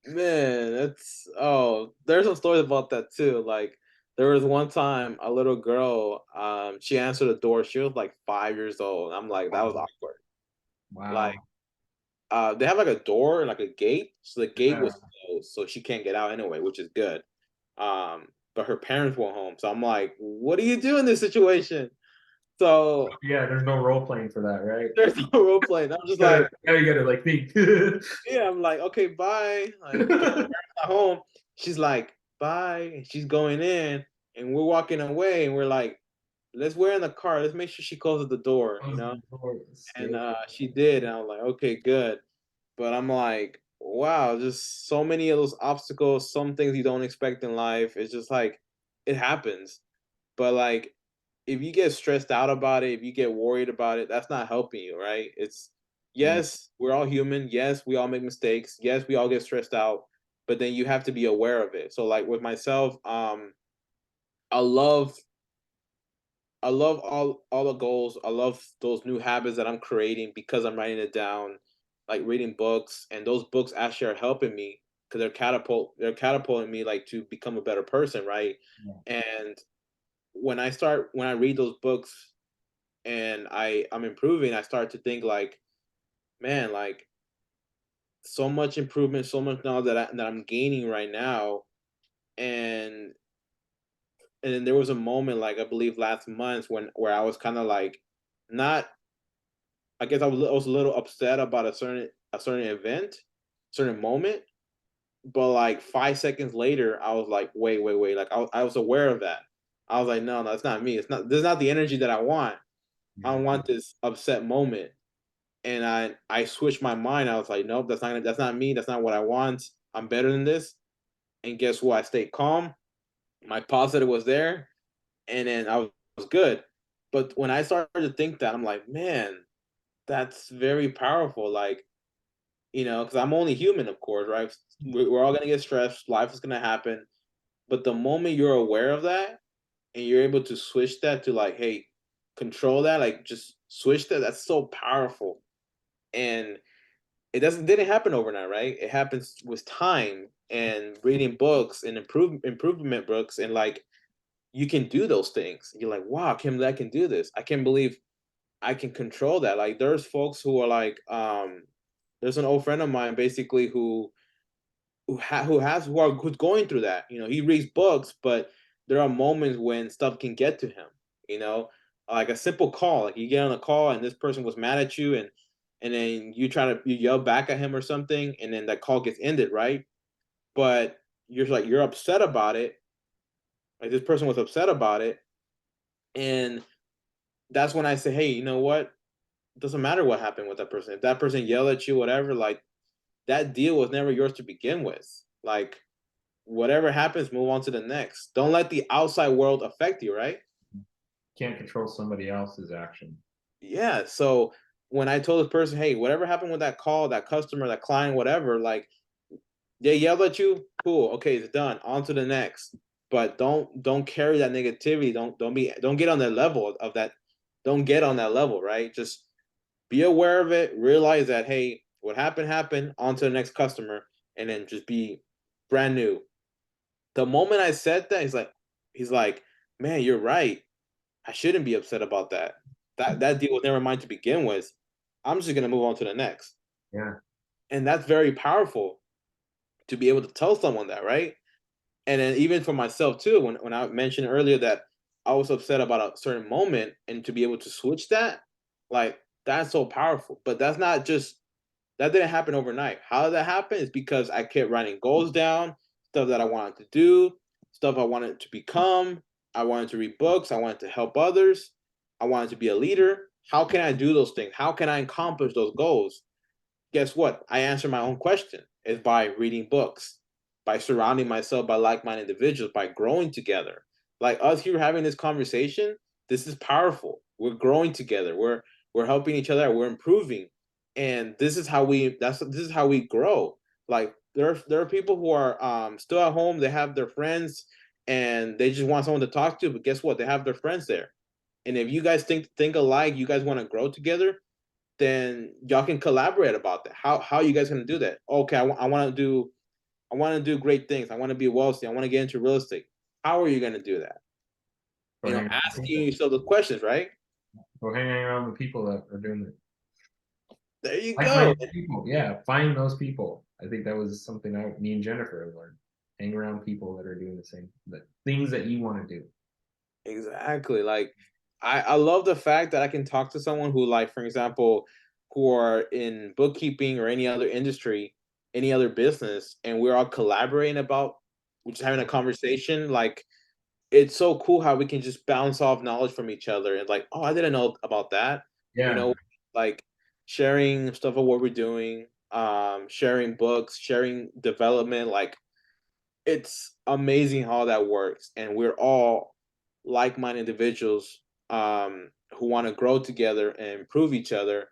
Man, that's there's some stories about that too. Like there was one time a little girl, she answered the door. She was like 5 years old. I'm like, that was Wow. awkward. Like, Wow. they have like a door and like a gate, so the gate Yeah. was closed, so she can't get out anyway, which is good. But her parents were home, so I'm like, what do you do in this situation? So Yeah, there's no role playing for that, right? there's no role playing. I'm just You gotta, like, now you gotta like think. yeah, I'm like, okay, bye. Like, because her parents not home. She's like, bye. And she's going in, and we're walking away, and we're like, let's we're in the car. Let's make sure she closes the door, you Close know? the door. And Scary. she did, and I was like, okay, good. But I'm like, wow, just so many of those obstacles, some things you don't expect in life. It's just like it happens. But like if you get stressed out about it, if you get worried about it, that's not helping you, right? It's Yeah. yes, we're all human. Yes, we all make mistakes. Yes, we all get stressed out, but then you have to be aware of it. So like with myself, I love all the goals. I love those new habits that I'm creating because I'm writing it down, like reading books, and those books actually are helping me because they're catapulting me like to become a better person, right? Yeah. And when I read those books and I'm improving, I start to think like, man, like so much improvement, so much knowledge that I'm gaining right now, and then there was a moment like I believe last month where I was kind of like not I guess I was a little upset about a certain event, certain moment, but like 5 seconds later, I was like, wait, like I was aware of that. I was like, no, it's not me. It's not. This is not the energy that I want. I don't want this upset moment. And I switched my mind. I was like, nope, that's not me. That's not what I want. I'm better than this. And guess what? I stayed calm. My positive was there, and then was good. But when I started to think that, I'm like, man, that's very powerful. Like, because I'm only human, of course, right? We're all gonna get stressed. Life is gonna happen. But the moment you're aware of that and you're able to switch that to like, hey, control that, like just switch that. That's so powerful. And it didn't happen overnight, right? It happens with time and reading books and improvement books, and like you can do those things. You're like, wow, I can't believe I can do this. I can't believe I can control that. Like there's folks who are like, there's an old friend of mine basically who's going through that. He reads books, but there are moments when stuff can get to him. You know, like a simple call. Like you get on a call and this person was mad at you, and then you yell back at him or something, and then that call gets ended, right? But you're upset about it. Like this person was upset about it, and that's when I say, hey, you know what? It doesn't matter what happened with that person. If that person yelled at you, whatever, like that deal was never yours to begin with. Like whatever happens, move on to the next. Don't let the outside world affect you, right? Can't control somebody else's action. Yeah. So when I told this person, hey, whatever happened with that call, that customer, that client, whatever, like they yelled at you, cool, okay, it's done. On to the next. But don't carry that negativity. Don't get on that level of that. Don't get on that level, right? Just be aware of it. Realize that hey, what happened happened. On to the next customer, and then just be brand new. The moment I said that, he's like, man, you're right. I shouldn't be upset about that. That deal was never mine to begin with. I'm just gonna move on to the next. Yeah. And that's very powerful to be able to tell someone that, right? And then even for myself too, when I mentioned earlier that I was upset about a certain moment and to be able to switch that, like that's so powerful. But that didn't happen overnight. How did that happen? Is because I kept writing goals down, stuff that I wanted to do, stuff I wanted to become. I wanted to read books. I wanted to help others. I wanted to be a leader. How can I do those things? How can I accomplish those goals? Guess what? I answer my own question is by reading books, by surrounding myself by like-minded individuals, by growing together. Like us here having this conversation, this is powerful. We're growing together. We're helping each other. We're improving, and this is how we grow. Like there are people who are still at home. They have their friends, and they just want someone to talk to. But guess what? They have their friends there. And if you guys think alike, you guys want to grow together, then y'all can collaborate about that. How are you guys gonna do that? Okay, I want to do great things. I want to be wealthy. I want to get into real estate. How are you gonna do that? Or hang around Asking people. yourself the questions, right? Or hanging around the people that are doing it. There you go. Like-minded people. Yeah. Find those people. I think that was something me and Jennifer have learned. Hang around people that are doing the things that you want to do. Exactly. Like I love the fact that I can talk to someone who, like, for example, who are in bookkeeping or any other industry, any other business, and we're all collaborating about, we're just having a conversation. Like it's so cool how we can just bounce off knowledge from each other and like, oh, I didn't know about that. You Yeah. know, like sharing stuff of what we're doing, sharing books, sharing development, like it's amazing how that works. And we're all like-minded individuals who want to grow together and improve each other.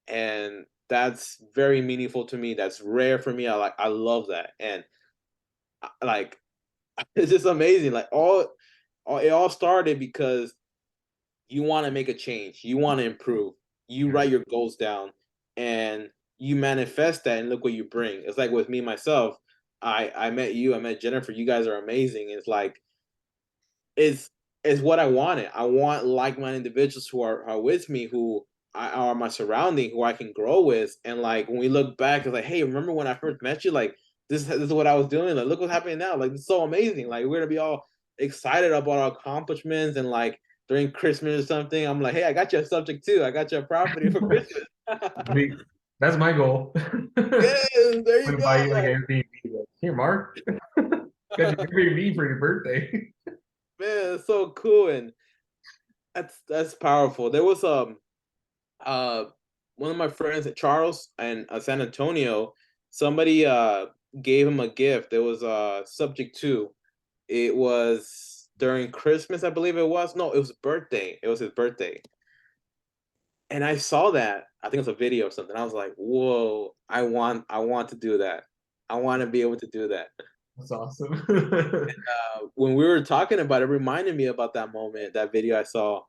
And that's very meaningful to me. That's rare for me. I love that. And like it's just amazing. Like all it all started because you want to make a change, you want to improve, you Yeah. write your goals down, and you manifest that, and look what you bring. It's like with me myself, I met you, I met Jennifer. You guys are amazing. It's like it's it's what I wanted. I want like-minded individuals who are with me, who are my surrounding, who I can grow with. And like when we look back, it's like, hey, remember when I first met you? Like this is what I was doing. Like look what's happening now. Like it's so amazing. Like we're gonna be all excited about our accomplishments, and like during Christmas or something, I'm like, hey, I got you a subject too. I got you a property for Christmas. We, that's my goal. Yes, there I'm you gonna buy go. you like Like, Airbnb. Like, here, Mark, got you Airbnb for your birthday. man, it's so cool, and that's powerful. There was uh one of my friends at Charles and San Antonio, somebody gave him a gift. It was subject to. It was during Christmas, I believe it was. No, it was birthday. It was his birthday. And I saw that. I think it was a video or something. I was like, "Whoa, I want to do that. I want to be able to do that." That's awesome. When we were talking about it, reminded me about that moment, that video I saw,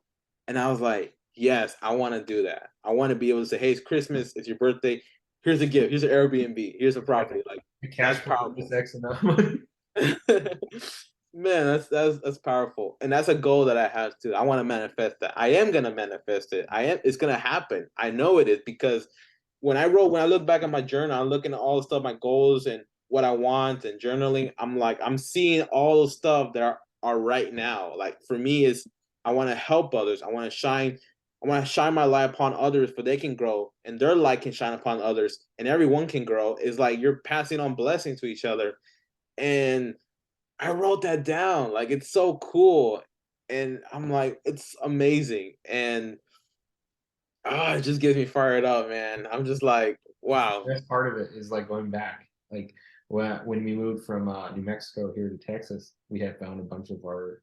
and I was like, "Yes, I want to do that. I want to be able to say, hey, it's Christmas, it's your birthday. Here's a gift. Here's an Airbnb. Here's a property." Like The cash that's flow of this powerful. X amount of money. Man, that's powerful, and that's a goal that I have too. I want to manifest that. I am gonna manifest it. I am. It's gonna happen. I know it is because when I look back at my journal, I'm looking at all the stuff, my goals, and what I want, and journaling. I'm like, I'm seeing all the stuff that are right now. Like for me, is I want to help others. I want to shine. I want to shine my light upon others, so they can grow, and their light can shine upon others, and everyone can grow. Is like you're passing on blessings to each other, and I wrote that down. Like it's so cool. And I'm like, it's amazing. And it just gets me fired up, man. I'm just like, wow. That's part of it is like going back. Like when we moved from New Mexico here to Texas, we had found a bunch of our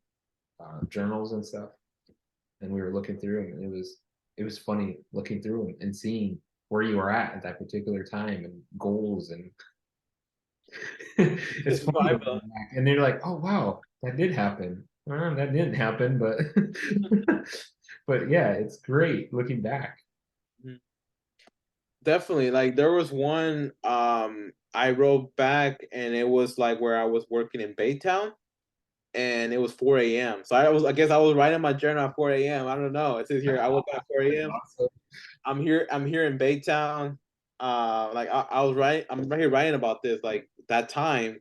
journals and stuff, and we were looking through them, and it was funny looking through them and seeing where you were at that particular time and goals and it's funny Vibe looking back. And they're like, oh wow, that did happen. That didn't happen, but but yeah, it's great looking back. Definitely. Like there was one I wrote back, and it was like where I was working in Baytown, and it was 4 a.m. So I guess I was writing my journal at 4 a.m. I don't know. It says here I woke up at 4 That's a.m. awesome. I'm here in Baytown. Like I was writing, I'm right here writing about this. Like that time,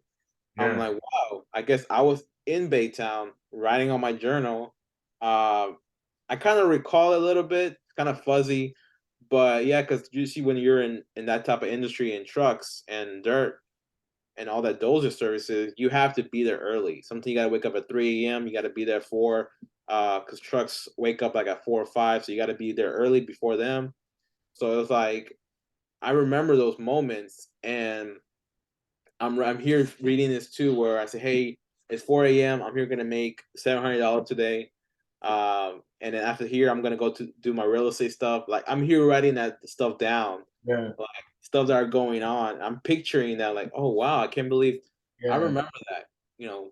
I'm Yeah, like, wow, I guess I was in Baytown writing on my journal. I kind of recall a little bit, kind of fuzzy, but yeah, because you see when you're in that type of industry, in trucks and dirt and all that dozer services, you have to be there early. Sometimes you gotta wake up at 3 a.m. You gotta be there for because trucks wake up like at 4 or 5, so you gotta be there early before them. So it was like I remember those moments, and I'm here reading this too, where I say, hey, it's 4 a.m. I'm here gonna make $700 today, and then after here, I'm gonna go to do my real estate stuff. Like I'm here writing that stuff down, yeah, like stuff that are going on. I'm picturing that, like, oh wow, I can't believe I yeah, remember that.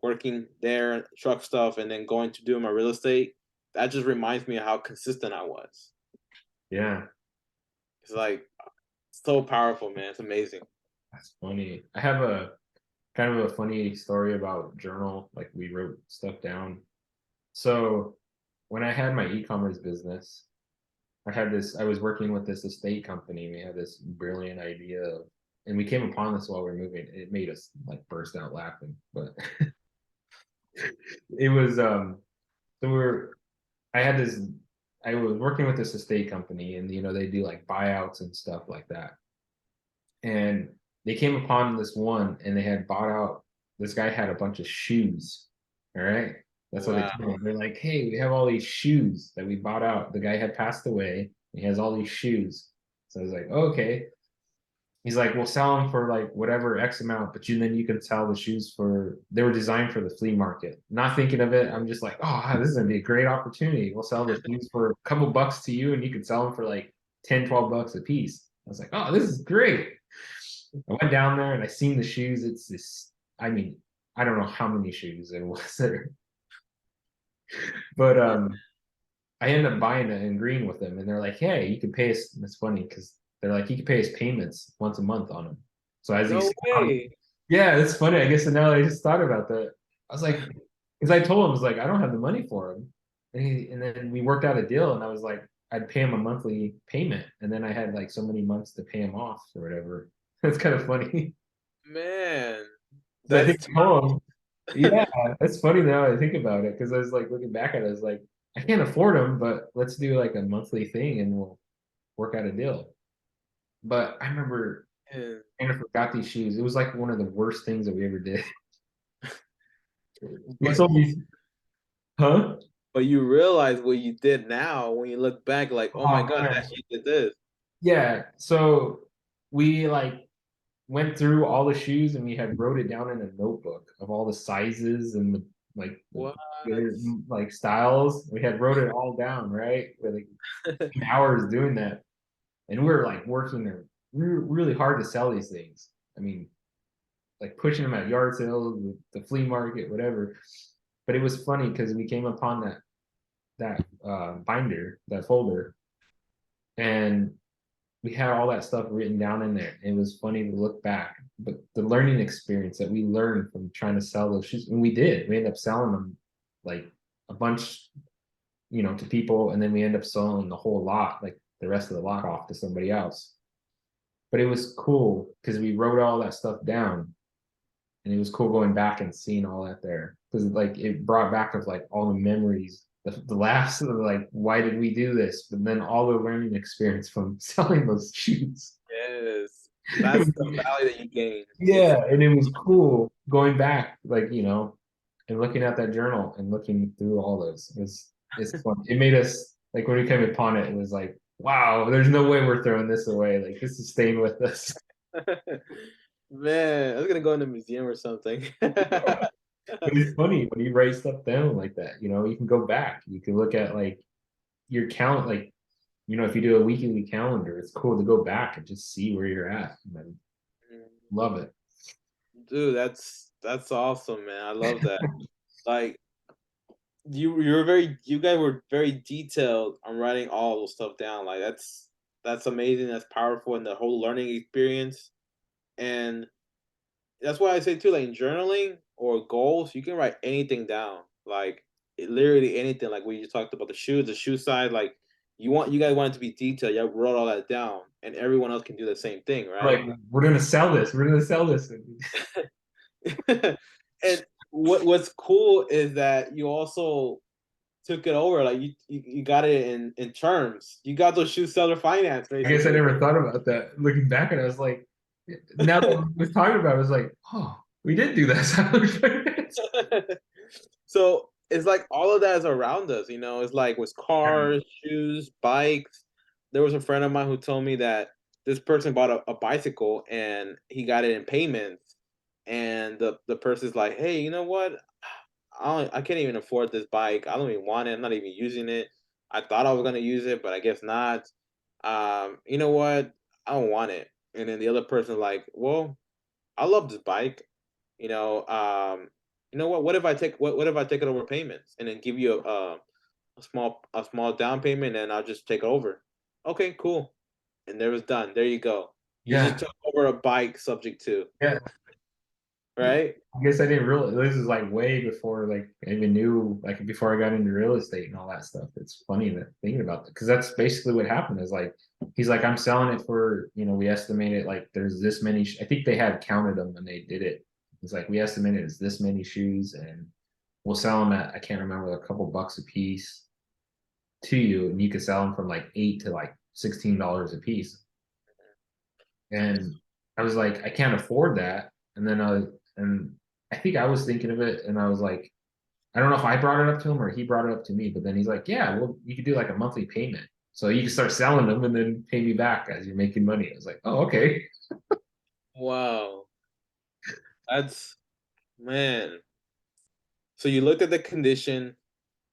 Working there, truck stuff, and then going to do my real estate. That just reminds me of how consistent I was. yeah. It's like so powerful, man. It's amazing. That's funny. I have a kind of a funny story about journal. Like we wrote stuff down. So when I had my e-commerce business, I was working with this estate company. We had this brilliant idea and we came upon this while we were moving. It made us like burst out laughing, but it was, so I had this, I was working with this estate company and, they do like buyouts and stuff like that. And they came upon this one and they had bought out, this guy had a bunch of shoes. All right. That's what they Wow. told me. They're like, hey, we have all these shoes that we bought out. The guy had passed away. He has all these shoes. So I was like, okay. He's like, we'll sell them for like whatever X amount, but then you can sell the shoes they were designed for the flea market. Not thinking of it, I'm just like, oh, this is gonna be a great opportunity. We'll sell the shoes for a couple bucks to you, and you can sell them for like 10, 12 bucks a piece. I was like, oh, this is great. I went down there and I seen the shoes. It's this, I mean, I don't know how many shoes it was there. But I ended up buying it in green with them, and they're like, "Hey, you can pay us." And it's funny because they're like, "You can pay us payments once a month on them." So as you No see, way. yeah, it's funny. I guess now I just thought about that. I was like, because I told him, I was like, I don't have the money for him, and then we worked out a deal, and I was like, I'd pay him a monthly payment, and then I had like so many months to pay him off or whatever. It's kind of funny. Man, So I think that's I told him, yeah, that's funny now I think about it because I was like looking back at it, I was like, I can't afford them, but let's do like a monthly thing and we'll work out a deal. But I remember man. Jennifer got these shoes. It was like one of the worst things that we ever did. We But sold these, huh? but you realize what you did now when you look back, like, oh my Oh god, man. that she did this. Yeah. So we like went through all the shoes and we had wrote it down in a notebook of all the sizes and the like the What? good, like styles. We had wrote it all down, right? For like hours doing that. And we were like working there really hard to sell these things. I mean, like pushing them at yard sales, the flea market, whatever. But it was funny because we came upon that binder, that folder, and we had all that stuff written down in there. It was funny to look back, but the learning experience that we learned from trying to sell those shoes, and we did. We ended up selling them like a bunch, to people, and then we end up selling the whole lot, like the rest of the lot off to somebody else. But it was cool because we wrote all that stuff down, and it was cool going back and seeing all that there because like it brought back of like all the memories, the laughs of like why did we do this, but then all the learning experience from selling those shoes. Yes, that's the value that you gain. It's Yeah, and it was cool going back, like and looking at that journal and looking through all those. It's fun. It made us like when we came upon it, it was like, wow, there's no way we're throwing this away. Like this is staying with us. man, I was gonna go in the museum or something. But it's funny when you write stuff down like that, you can go back. You can look at like your count, like, if you do a weekly calendar, it's cool to go back and just see where you're at. And I love it. Dude, that's awesome, man. I love that. Like you guys were very detailed on writing all those stuff down. Like that's amazing. That's powerful in the whole learning experience. And that's why I say too, like in journaling or goals, you can write anything down. Like literally anything. Like we just talked about the shoe size. Like you guys want it to be detailed. You wrote all that down, and everyone else can do the same thing, Like, right? we're gonna sell this. We're gonna sell this. And what's cool is that you also took it over. Like you got it in terms. You got those shoe seller finance I guess I basically. never thought about that. Looking back at it, I was like, now that we was talking about it, I was like, oh, we did do that. So it's like all of that is around us, you know. It's like with cars, shoes, bikes. There was a friend of mine who told me that this person bought a bicycle and he got it in payments. And the person's like, hey, you know what? I can't even afford this bike. I don't even want it. I'm not even using it. I thought I was gonna use it, but I guess not. You know what? I don't want it. And then the other person like, well, I love this bike. You know, you know what? What if I take it over payments and then give you a small down payment and I'll just take over. Okay, cool. And there was done. There you go. You just Yeah, took over a bike subject to, yeah. right? I guess I didn't realize this is like way before like I even knew like before I got into real estate and all that stuff. It's funny that thinking about that because that's basically what happened. Is like he's like I'm selling it for we estimated like there's this many. I think they had counted them when they did it. It's like we estimated it's this many shoes and we'll sell them at I can't remember a couple bucks a piece to you and you could sell them from like $8 to like $16 a piece. And I was like, I can't afford that. And I think I was thinking of it and I was like, I don't know if I brought it up to him or he brought it up to me, but then he's like, yeah, well, you could do like a monthly payment. So you can start selling them and then pay me back as you're making money. I was like, oh, okay. Wow. That's man. So you looked at the condition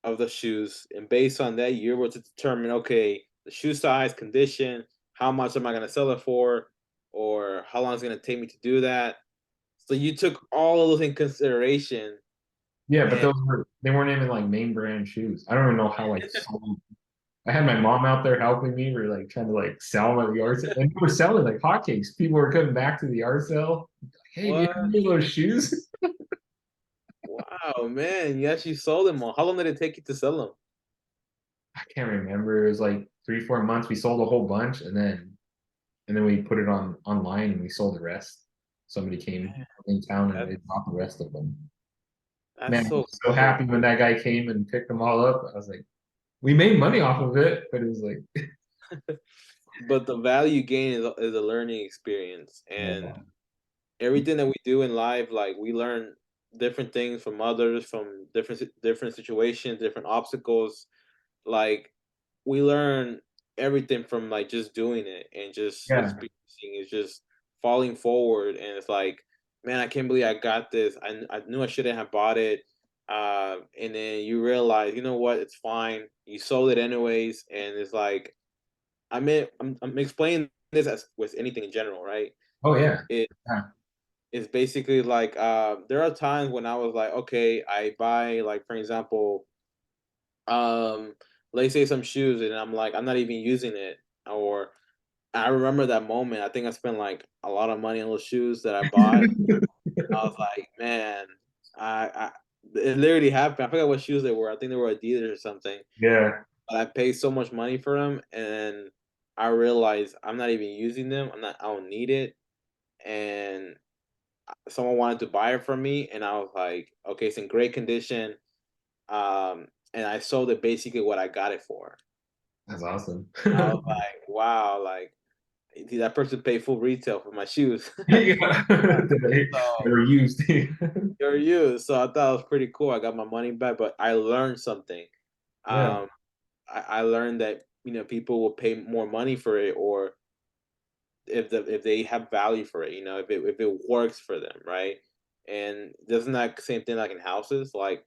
of the shoes, and based on that, you're able to determine, okay, the shoe size, condition, how much am I going to sell it for, or how long is it going to take me to do that. So you took all of those in consideration Yeah, but And they weren't even like name brand shoes. I don't even know how like sold. I had my mom out there helping me. We were like trying to like sell them at the yard sale, and we were selling like hotcakes. People were coming back to the yard sale. Hey, do you have what? any of those shoes? Wow, man, you actually sold them all. How long did it take you to sell them? I can't remember. It was like 3, 4 months. We sold a whole bunch, and then we put it on online and we sold the rest. Somebody came in town and That, they bought the rest of them. that's Man, I so was so cool. happy when that guy came and picked them all up. I was like, we made money off of it, but it was like, But the value gain is a learning experience, and yeah, everything that we do in life, like we learn different things from others, from different situations, different obstacles. Like we learn everything from like just doing it and just yeah, experiencing. It's just falling forward, and it's like, man, I can't believe I got this. I knew I shouldn't have bought it. And then you realize, you know what? It's fine. You sold it anyways, and it's like, I mean, I'm explaining this as with anything in general, right? oh yeah, It yeah. is basically like there are times when I was like, okay, I buy like for example, um, let's say some shoes, and I'm like, I'm not even using it, or I remember that moment. I think I spent like a lot of money on those shoes that I bought. I was like, man, I it literally happened. I forgot what shoes they were. I think they were Adidas or something. Yeah, But I paid so much money for them, and I realized I'm not even using them. I don't need it, and someone wanted to buy it from me, and I was like, okay, it's in great condition. And I sold it basically what I got it for. that's awesome. I was like, wow, like that person paid full retail for my shoes. Yeah, they So were used. they're used. So I thought it was pretty cool. I got my money back, but I learned something. Yeah, Um, I learned that people will pay more money for it, or if they have value for it, if it works for them, right? And doesn't that same thing like in houses? Like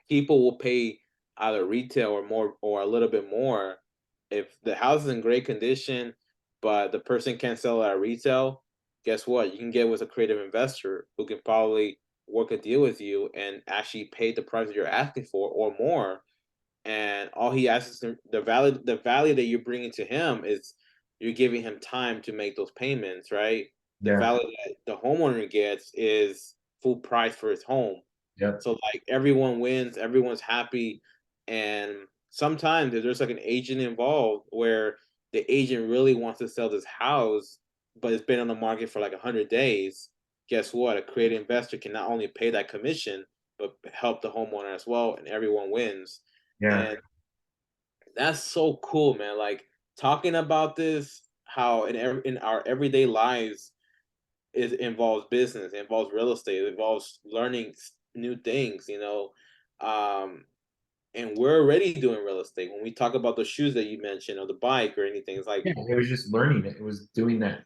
people will pay either retail or more or a little bit more if the house is in great condition, but the person can't sell it at retail. Guess what? You can get with a creative investor who can probably work a deal with you and actually pay the price that you're asking for or more. And all he asks is the value that you're bringing to him is you're giving him time to make those payments, right? The yeah, value that the homeowner gets is full price for his home. yep, So like everyone wins, everyone's happy, and sometimes if there's like an agent involved where the agent really wants to sell this house, but it's been on the market for like 100 days, guess what? A creative investor can not only pay that commission, but help the homeowner as well, and everyone wins. yeah. And that's so cool, man. Like talking about this, how in our everyday lives it involves business, it involves real estate, it involves learning new things, Um, and we're already doing real estate. When we talk about the shoes that you mentioned or the bike or anything, it's like Yeah, it was just learning it. It was doing that,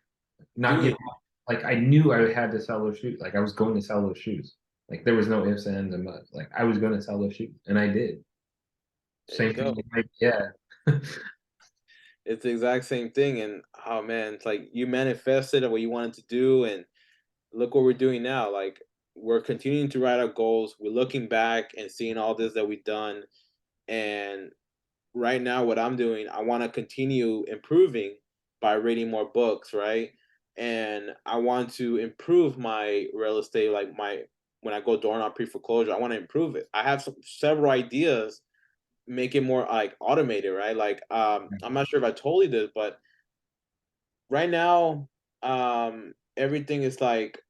not doing giving up. Like I knew I had to sell those shoes. Like I was going to sell those shoes. Like there was no ifs, ands, and buts. Like I was going to sell those shoes, and I did. there you Same go. thing. Like yeah, It's the exact same thing. And oh man, it's like you manifested what you wanted to do, and look what we're doing now. Like we're continuing to write our goals. We're looking back and seeing all this that we've done. And right now what I'm doing, I want to continue improving by reading more books, right? And I want to improve my real estate, like my when I go door knock pre-foreclosure, I want to improve it. I have several ideas, make it more like automated, right? Like I'm not sure if I told you this, but right now everything is like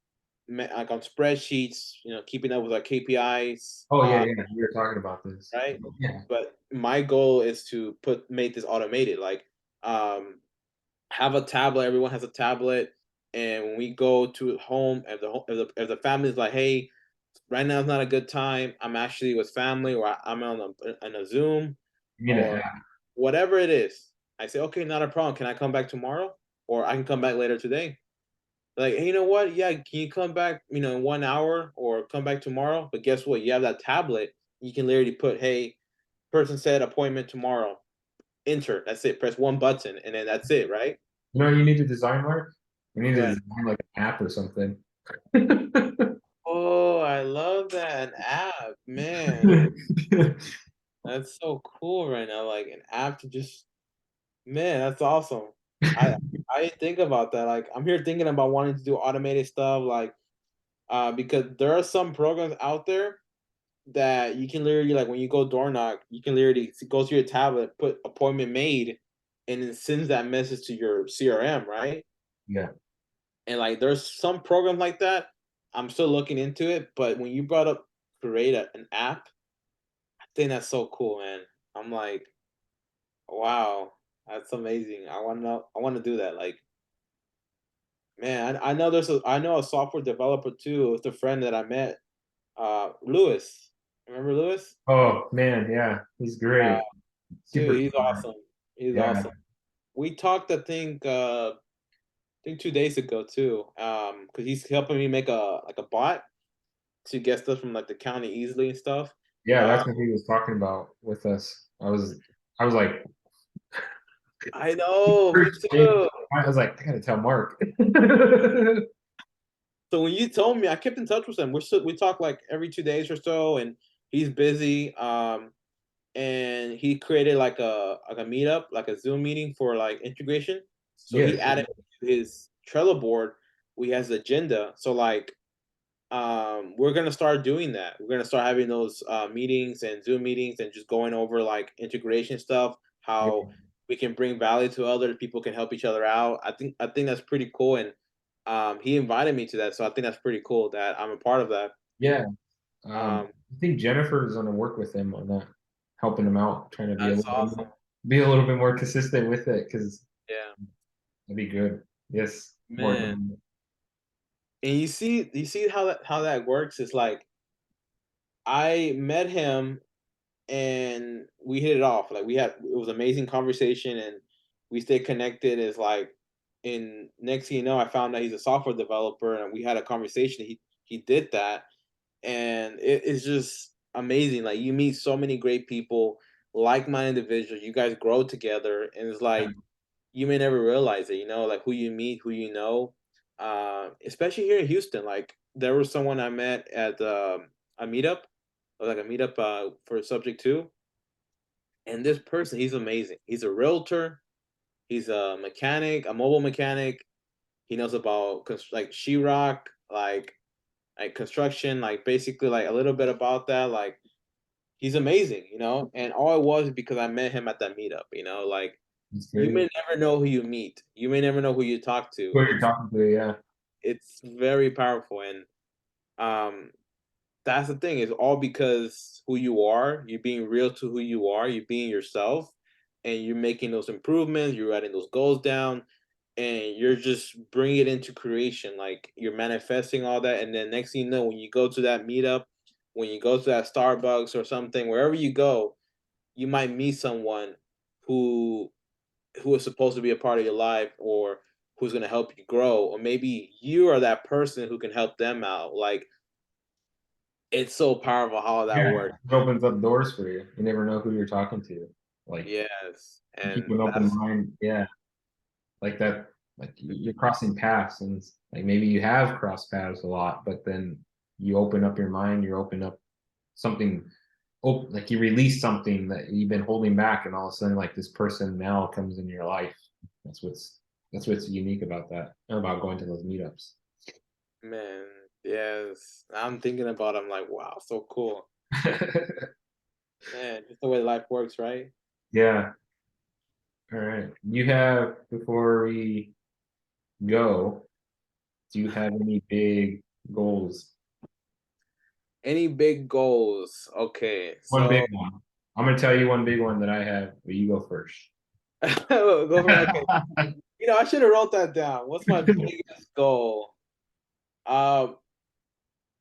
on spreadsheets, keeping up with our KPIs, oh yeah, yeah. We were talking about this. right? Yeah, But my goal is to make this automated. Like, um, have a tablet. Everyone has a tablet, and when we go to home, if the family's like, "Hey, right now is not a good time. I'm actually with family, or I'm on a Zoom, you need or to. whatever it is," I say, "Okay, not a problem. Can I come back tomorrow, or I can come back later today?" Like, hey, you know what? Yeah, can you come back, in 1 hour or come back tomorrow? But guess what? You have that tablet. You can literally put, hey, person said appointment tomorrow. Enter. That's it. Press one button and then that's it, right? You know, what you need to design, Mark. You need Go to ahead. design like an app or something. Oh, I love that. An app. That's so cool right now. Like an app to just man, that's awesome. I I didn't think about that. Like I'm here thinking about wanting to do automated stuff, like because there are some programs out there that you can literally like when you go door knock, you can literally go to your tablet, put appointment made, and then sends that message to your CRM, right? Yeah. And like there's some programs like that. I'm still looking into it, but when you brought up create an app, I think that's so cool, man. I'm like, wow, that's amazing. I want to do that. Like, man, I know I know a software developer too. It's a friend that I met, Lewis. Remember Lewis? Oh man, yeah, he's Uh, great. Dude, Super he's smart. awesome. He's Yeah, awesome. We talked, I think 2 days ago too. Because he's helping me make a like a bot to get stuff from like the county easily and stuff. yeah, Uh, that's what he was talking about with us. I was like, I know, me first thing, too. I was like, I gotta tell Mark. So when you told me, I kept in touch with him. We talk like every 2 days or so, and he's busy. And he created like a meetup, like a Zoom meeting for like integration. So he Yes, added to his Trello board. We has agenda. So like we're gonna start doing that. We're gonna start having those meetings and Zoom meetings and just going over like integration stuff, how we can bring value to others, people can help each other out. I think that's pretty cool, and he invited me to that, so I think that's pretty cool that I'm a part of that. yeah. Um, I think Jennifer is gonna work with him on that, helping him out, trying to that's awesome. be a little bit more consistent with it, because Yeah, that'd be good. Yes, more. man. And you see how that works. It's like I met him and we hit it off. Like it was amazing conversation and we stayed connected. It's like in next thing you know, I found out he's a software developer and we had a conversation. He did that and it is just amazing. Like you meet so many great people, like-minded individuals. You guys grow together, and it's like you may never realize it. You know, like who you meet, who you know. Especially here in Houston, like there was someone I met at a meetup, or like a meetup for Subject 2, and this person, he's amazing. He's a realtor. He's a mechanic, a mobile mechanic. He knows about like sheetrock, like construction, like basically like a little bit about that. Like he's amazing, you know. And all it was because I met him at that meetup. You know, like It's you great. may never know who you meet. You may never know who you talk to. Who you're talking to, yeah. It's very powerful, and um that's the thing, is all because who you are, you're being real to who you are, you're being yourself, and you're making those improvements, you're writing those goals down, and you're just bringing it into creation. Like you're manifesting all that, and then next thing you know, when you go to that meetup, when you go to that Starbucks or something, wherever you go, you might meet someone who is supposed to be a part of your life, or who's going to help you grow, or maybe you are that person who can help them out. Like it's so powerful how that Yeah, works. it opens up doors for you. You never know who you're talking to. Like, Yes, keep and an open that's mind. Yeah, like that. Like you're crossing paths, and like maybe you have crossed paths a lot, but then you open up your mind. You open up something. Oh, like you release something that you've been holding back, and all of a sudden, like this person now comes in your life. That's what's that's what's unique about that, about going to those meetups. man. Yes, I'm thinking about. I'm like, wow, so cool, man. Just the way life works, right? Yeah. All right. You have, before we go, do you have any big goals? Any big goals? Okay, One big so one. I'm gonna tell you one big one that I have, but you go first. go for okay. You know, I should have wrote that down. What's my biggest goal? Um,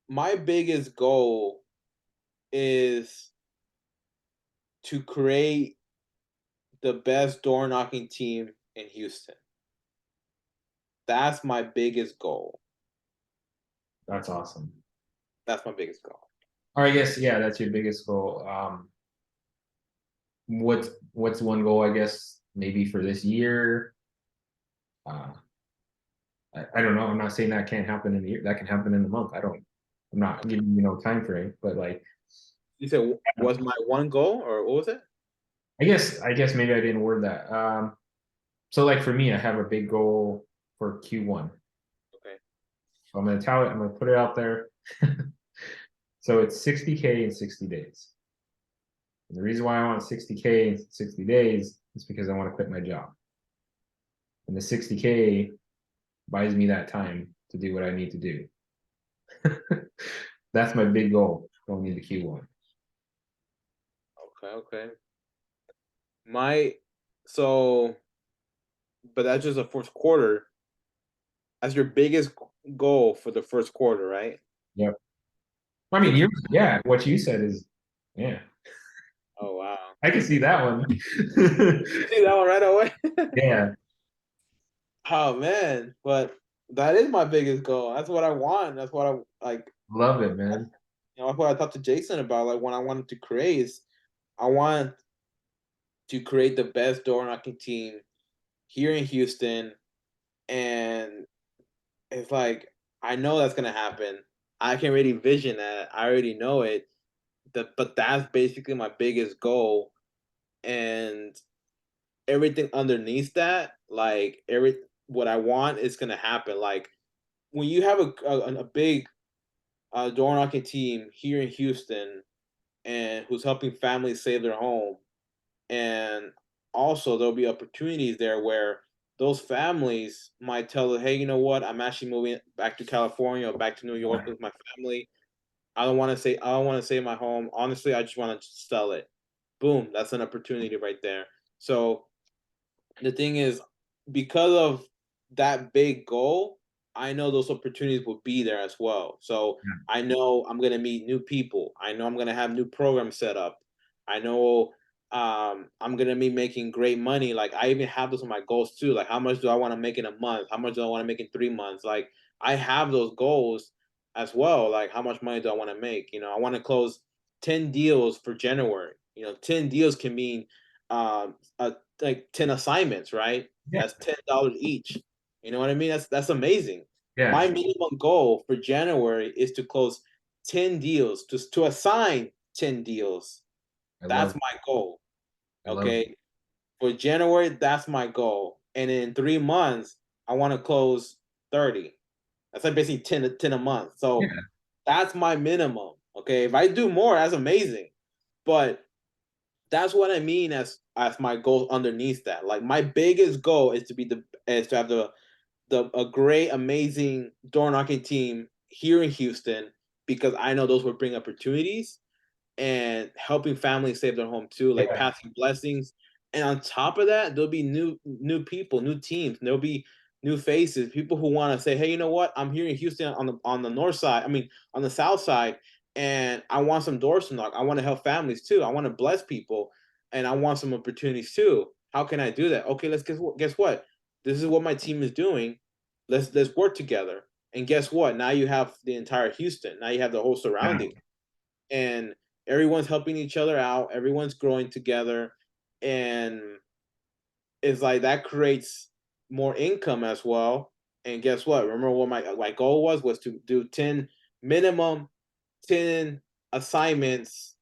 my biggest goal is to create the best door knocking team in Houston. That's my biggest goal. That's awesome. That's my biggest goal. Or I guess, yeah, that's your biggest goal. What's one goal, I guess, maybe for this year? Uh, I don't know. I'm not saying that can't happen in the year. That can happen in the month. I'm not giving you no time frame, but like You said was my one goal, or what was it? I guess maybe I didn't word that. So like for me, I have a big goal for Q1. Okay. So I'm gonna tell it, I'm gonna put it out there. So it's 60K in 60 days. And the reason why I want 60K in 60 days is because I want to quit my job. And the 60K buys me that time to do what I need to do. That's my big goal going into Q1. Okay. Okay. My so, but that's just a first quarter. That's your biggest goal for the first quarter, right? Yep. I mean, yeah, what you said is, yeah, Oh wow. I can see that one. You see that one right away? Yeah, Oh man, but that is my biggest goal. That's what I want. That's what I like. love it, man. That's what I talked to Jason about. Like when I wanted to create, is I want to create the best door knocking team here in Houston, and it's like I know that's gonna happen. I can already vision that. I already know it. But that's basically my biggest goal, and everything underneath that, like every what I want is gonna happen. Like when you have a big door knocking team here in Houston, and who's helping families save their home, and also there'll be opportunities there where those families might tell them, hey, you know what, I'm actually moving back to California or back to New York with my family. I don't want to save my home. Honestly, I just want to sell it. Boom, that's an opportunity right there. So the thing is, because of that big goal, I know those opportunities will be there as well. So I know I'm gonna meet new people. I know I'm gonna have new programs set up. I know I'm gonna be making great money. Like I even have those on my goals too. Like how much do I want to make in a month? How much do I want to make in 3 months? Like I have those goals as well. Like how much money do I want to make? I want to close 10 deals for January. 10 deals can mean a like 10 assignments, right? Yeah, That's $10 each. You know what I mean? That's amazing. yeah, My minimum goal for January is to close 10 deals, to assign 10 deals. I That's love, my goal. I love. Okay. For January, that's my goal. And in 3 months, I want to close 30. That's like basically 10 a month. So Yeah, that's my minimum. Okay. If I do more, that's amazing. But that's what I mean as my goal underneath that. Like my biggest goal is to have the a great, amazing door knocking team here in Houston, because I know those will bring opportunities and helping families save their home too, like yeah, passing blessings. And on top of that, there'll be new people, new teams. There'll be new faces, people who want to say, "Hey, you know what? I'm here in Houston on the north side. I mean, on the south side, and I want some doors to knock. I want to help families too. I want to bless people, and I want some opportunities too. How can I do that? Okay, let's guess what? This is what my team is doing. Let's work together. And guess what? Now you have the entire Houston. Now you have the whole yeah, surrounding, and everyone's helping each other out, everyone's growing together, and it's like that creates more income as well. And guess what? Remember what my goal was to do 10 minimum 10 assignments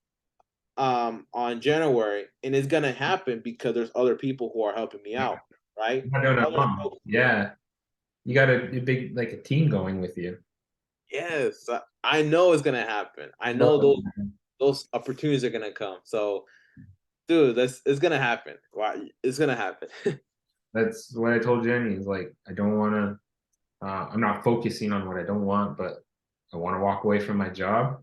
on January, and it's gonna happen because there's other people who are helping me yeah. out, right? You're not doing it Other alone. folks. Yeah, you got a big like a team going with you. Yes, I know it's gonna happen. I Love know it, those man. those opportunities are gonna come. So dude, that's it's gonna happen. Wow, it's gonna happen. That's what I told Jenny is like, I don't want to, I'm not focusing on what I don't want, but I want to walk away from my job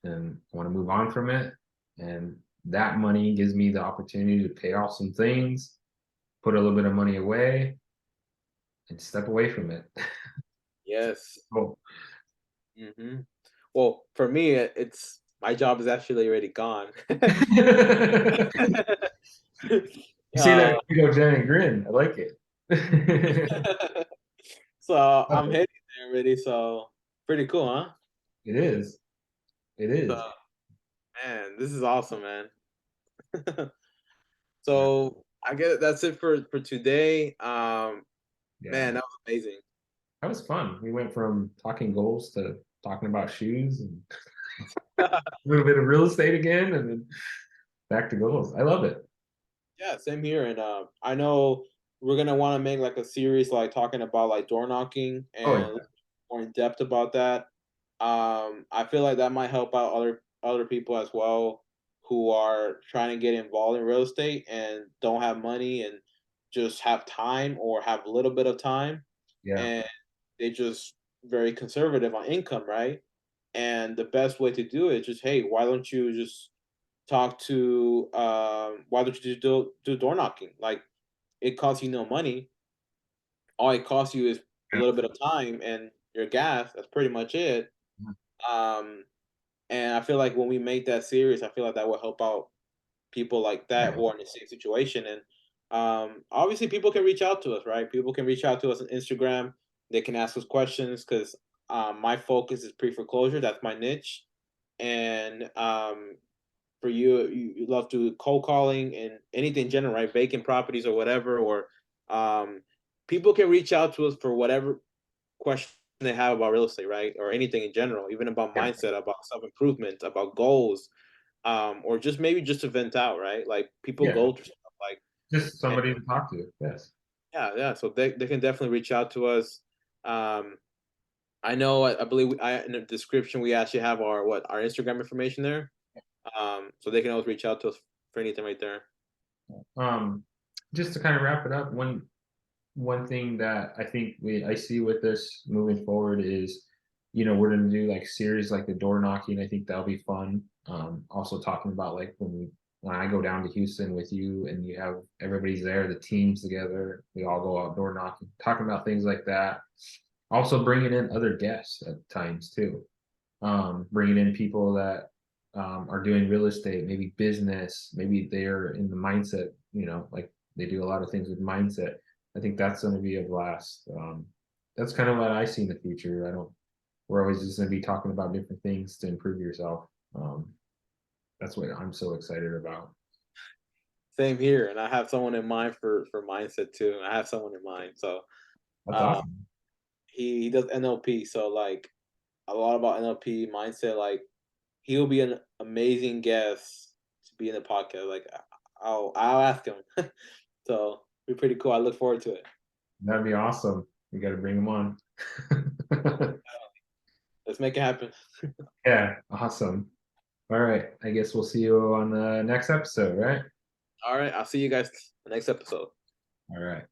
and I want to move on from it. And that money gives me the opportunity to pay off some things, put a little bit of money away, and step away from it. Yes. Oh. Hmm. Well, for me, it's my job is actually already gone. You say uh, that you go Jenny grin. I like it. so Love I'm it. heading there already. So pretty cool, huh? It is. It is. So man, this is awesome, man. Yeah. So I guess that's it for today. Man, Yeah. that was amazing. That was fun. We went from talking goals to talking about shoes and A little bit of real estate again, and then back to goals. I love it. Yeah, same here. And I know we're gonna want to make like a series like talking about like door knocking Oh and yeah, more in depth about that. I feel like that might help out other people as well who are trying to get involved in real estate and don't have money and just have time or have a little bit of time yeah, and they just very conservative on income, right? And the best way to do it is just, hey, why don't you just talk to why don't you do door knocking? Like it costs you no money. All it costs you is a yeah. little bit of time and your gas. That's pretty much it. Um, and I feel like when we make that serious, I feel like that will help out people like that Yeah. who are in the same situation. And obviously, people can reach out to us, right? People can reach out to us on Instagram. They can ask us questions because my focus is pre foreclosure. That's my niche. And for you, you love to cold calling and anything general, right? Vacant properties or whatever, or um, people can reach out to us for whatever question they have about real estate, right? Or anything in general, even about Yeah. mindset, about self improvement, about goals, or just maybe just to vent out, right? Like people Yeah. go through stuff like, Just and somebody to talk to. Yes. yeah, yeah. So they can definitely reach out to us. Um, I know, I believe in the description we actually have our Instagram information there. So they can always reach out to us for anything right there. Um, just to kind of wrap it up, one thing that I think I see with this moving forward is, we're gonna do like series like the door knocking. I think that'll be fun. Also talking about like when I go down to Houston with you and you have everybody's there, the teams together, we all go out door knocking, talking about things like that. Also bringing in other guests at times too. Bringing in people that are doing real estate, maybe business, maybe they're in the mindset, like they do a lot of things with mindset. I think that's going to be a blast. That's kind of what I see in the future. We're always just going to be talking about different things to improve yourself. That's what I'm so excited about. Same here, and I have someone in mind for mindset too. I have someone in mind, so That's uh, awesome. he does NLP, so like a lot about NLP mindset. Like he'll be an amazing guest to be in the podcast. Like I'll ask him, so be pretty cool. I look forward to it. That'd be awesome. We got to bring them on. Let's make it happen. Yeah, awesome. All right. I guess we'll see you on the next episode, right? All right, I'll see you guys next episode. All right.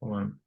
Come on.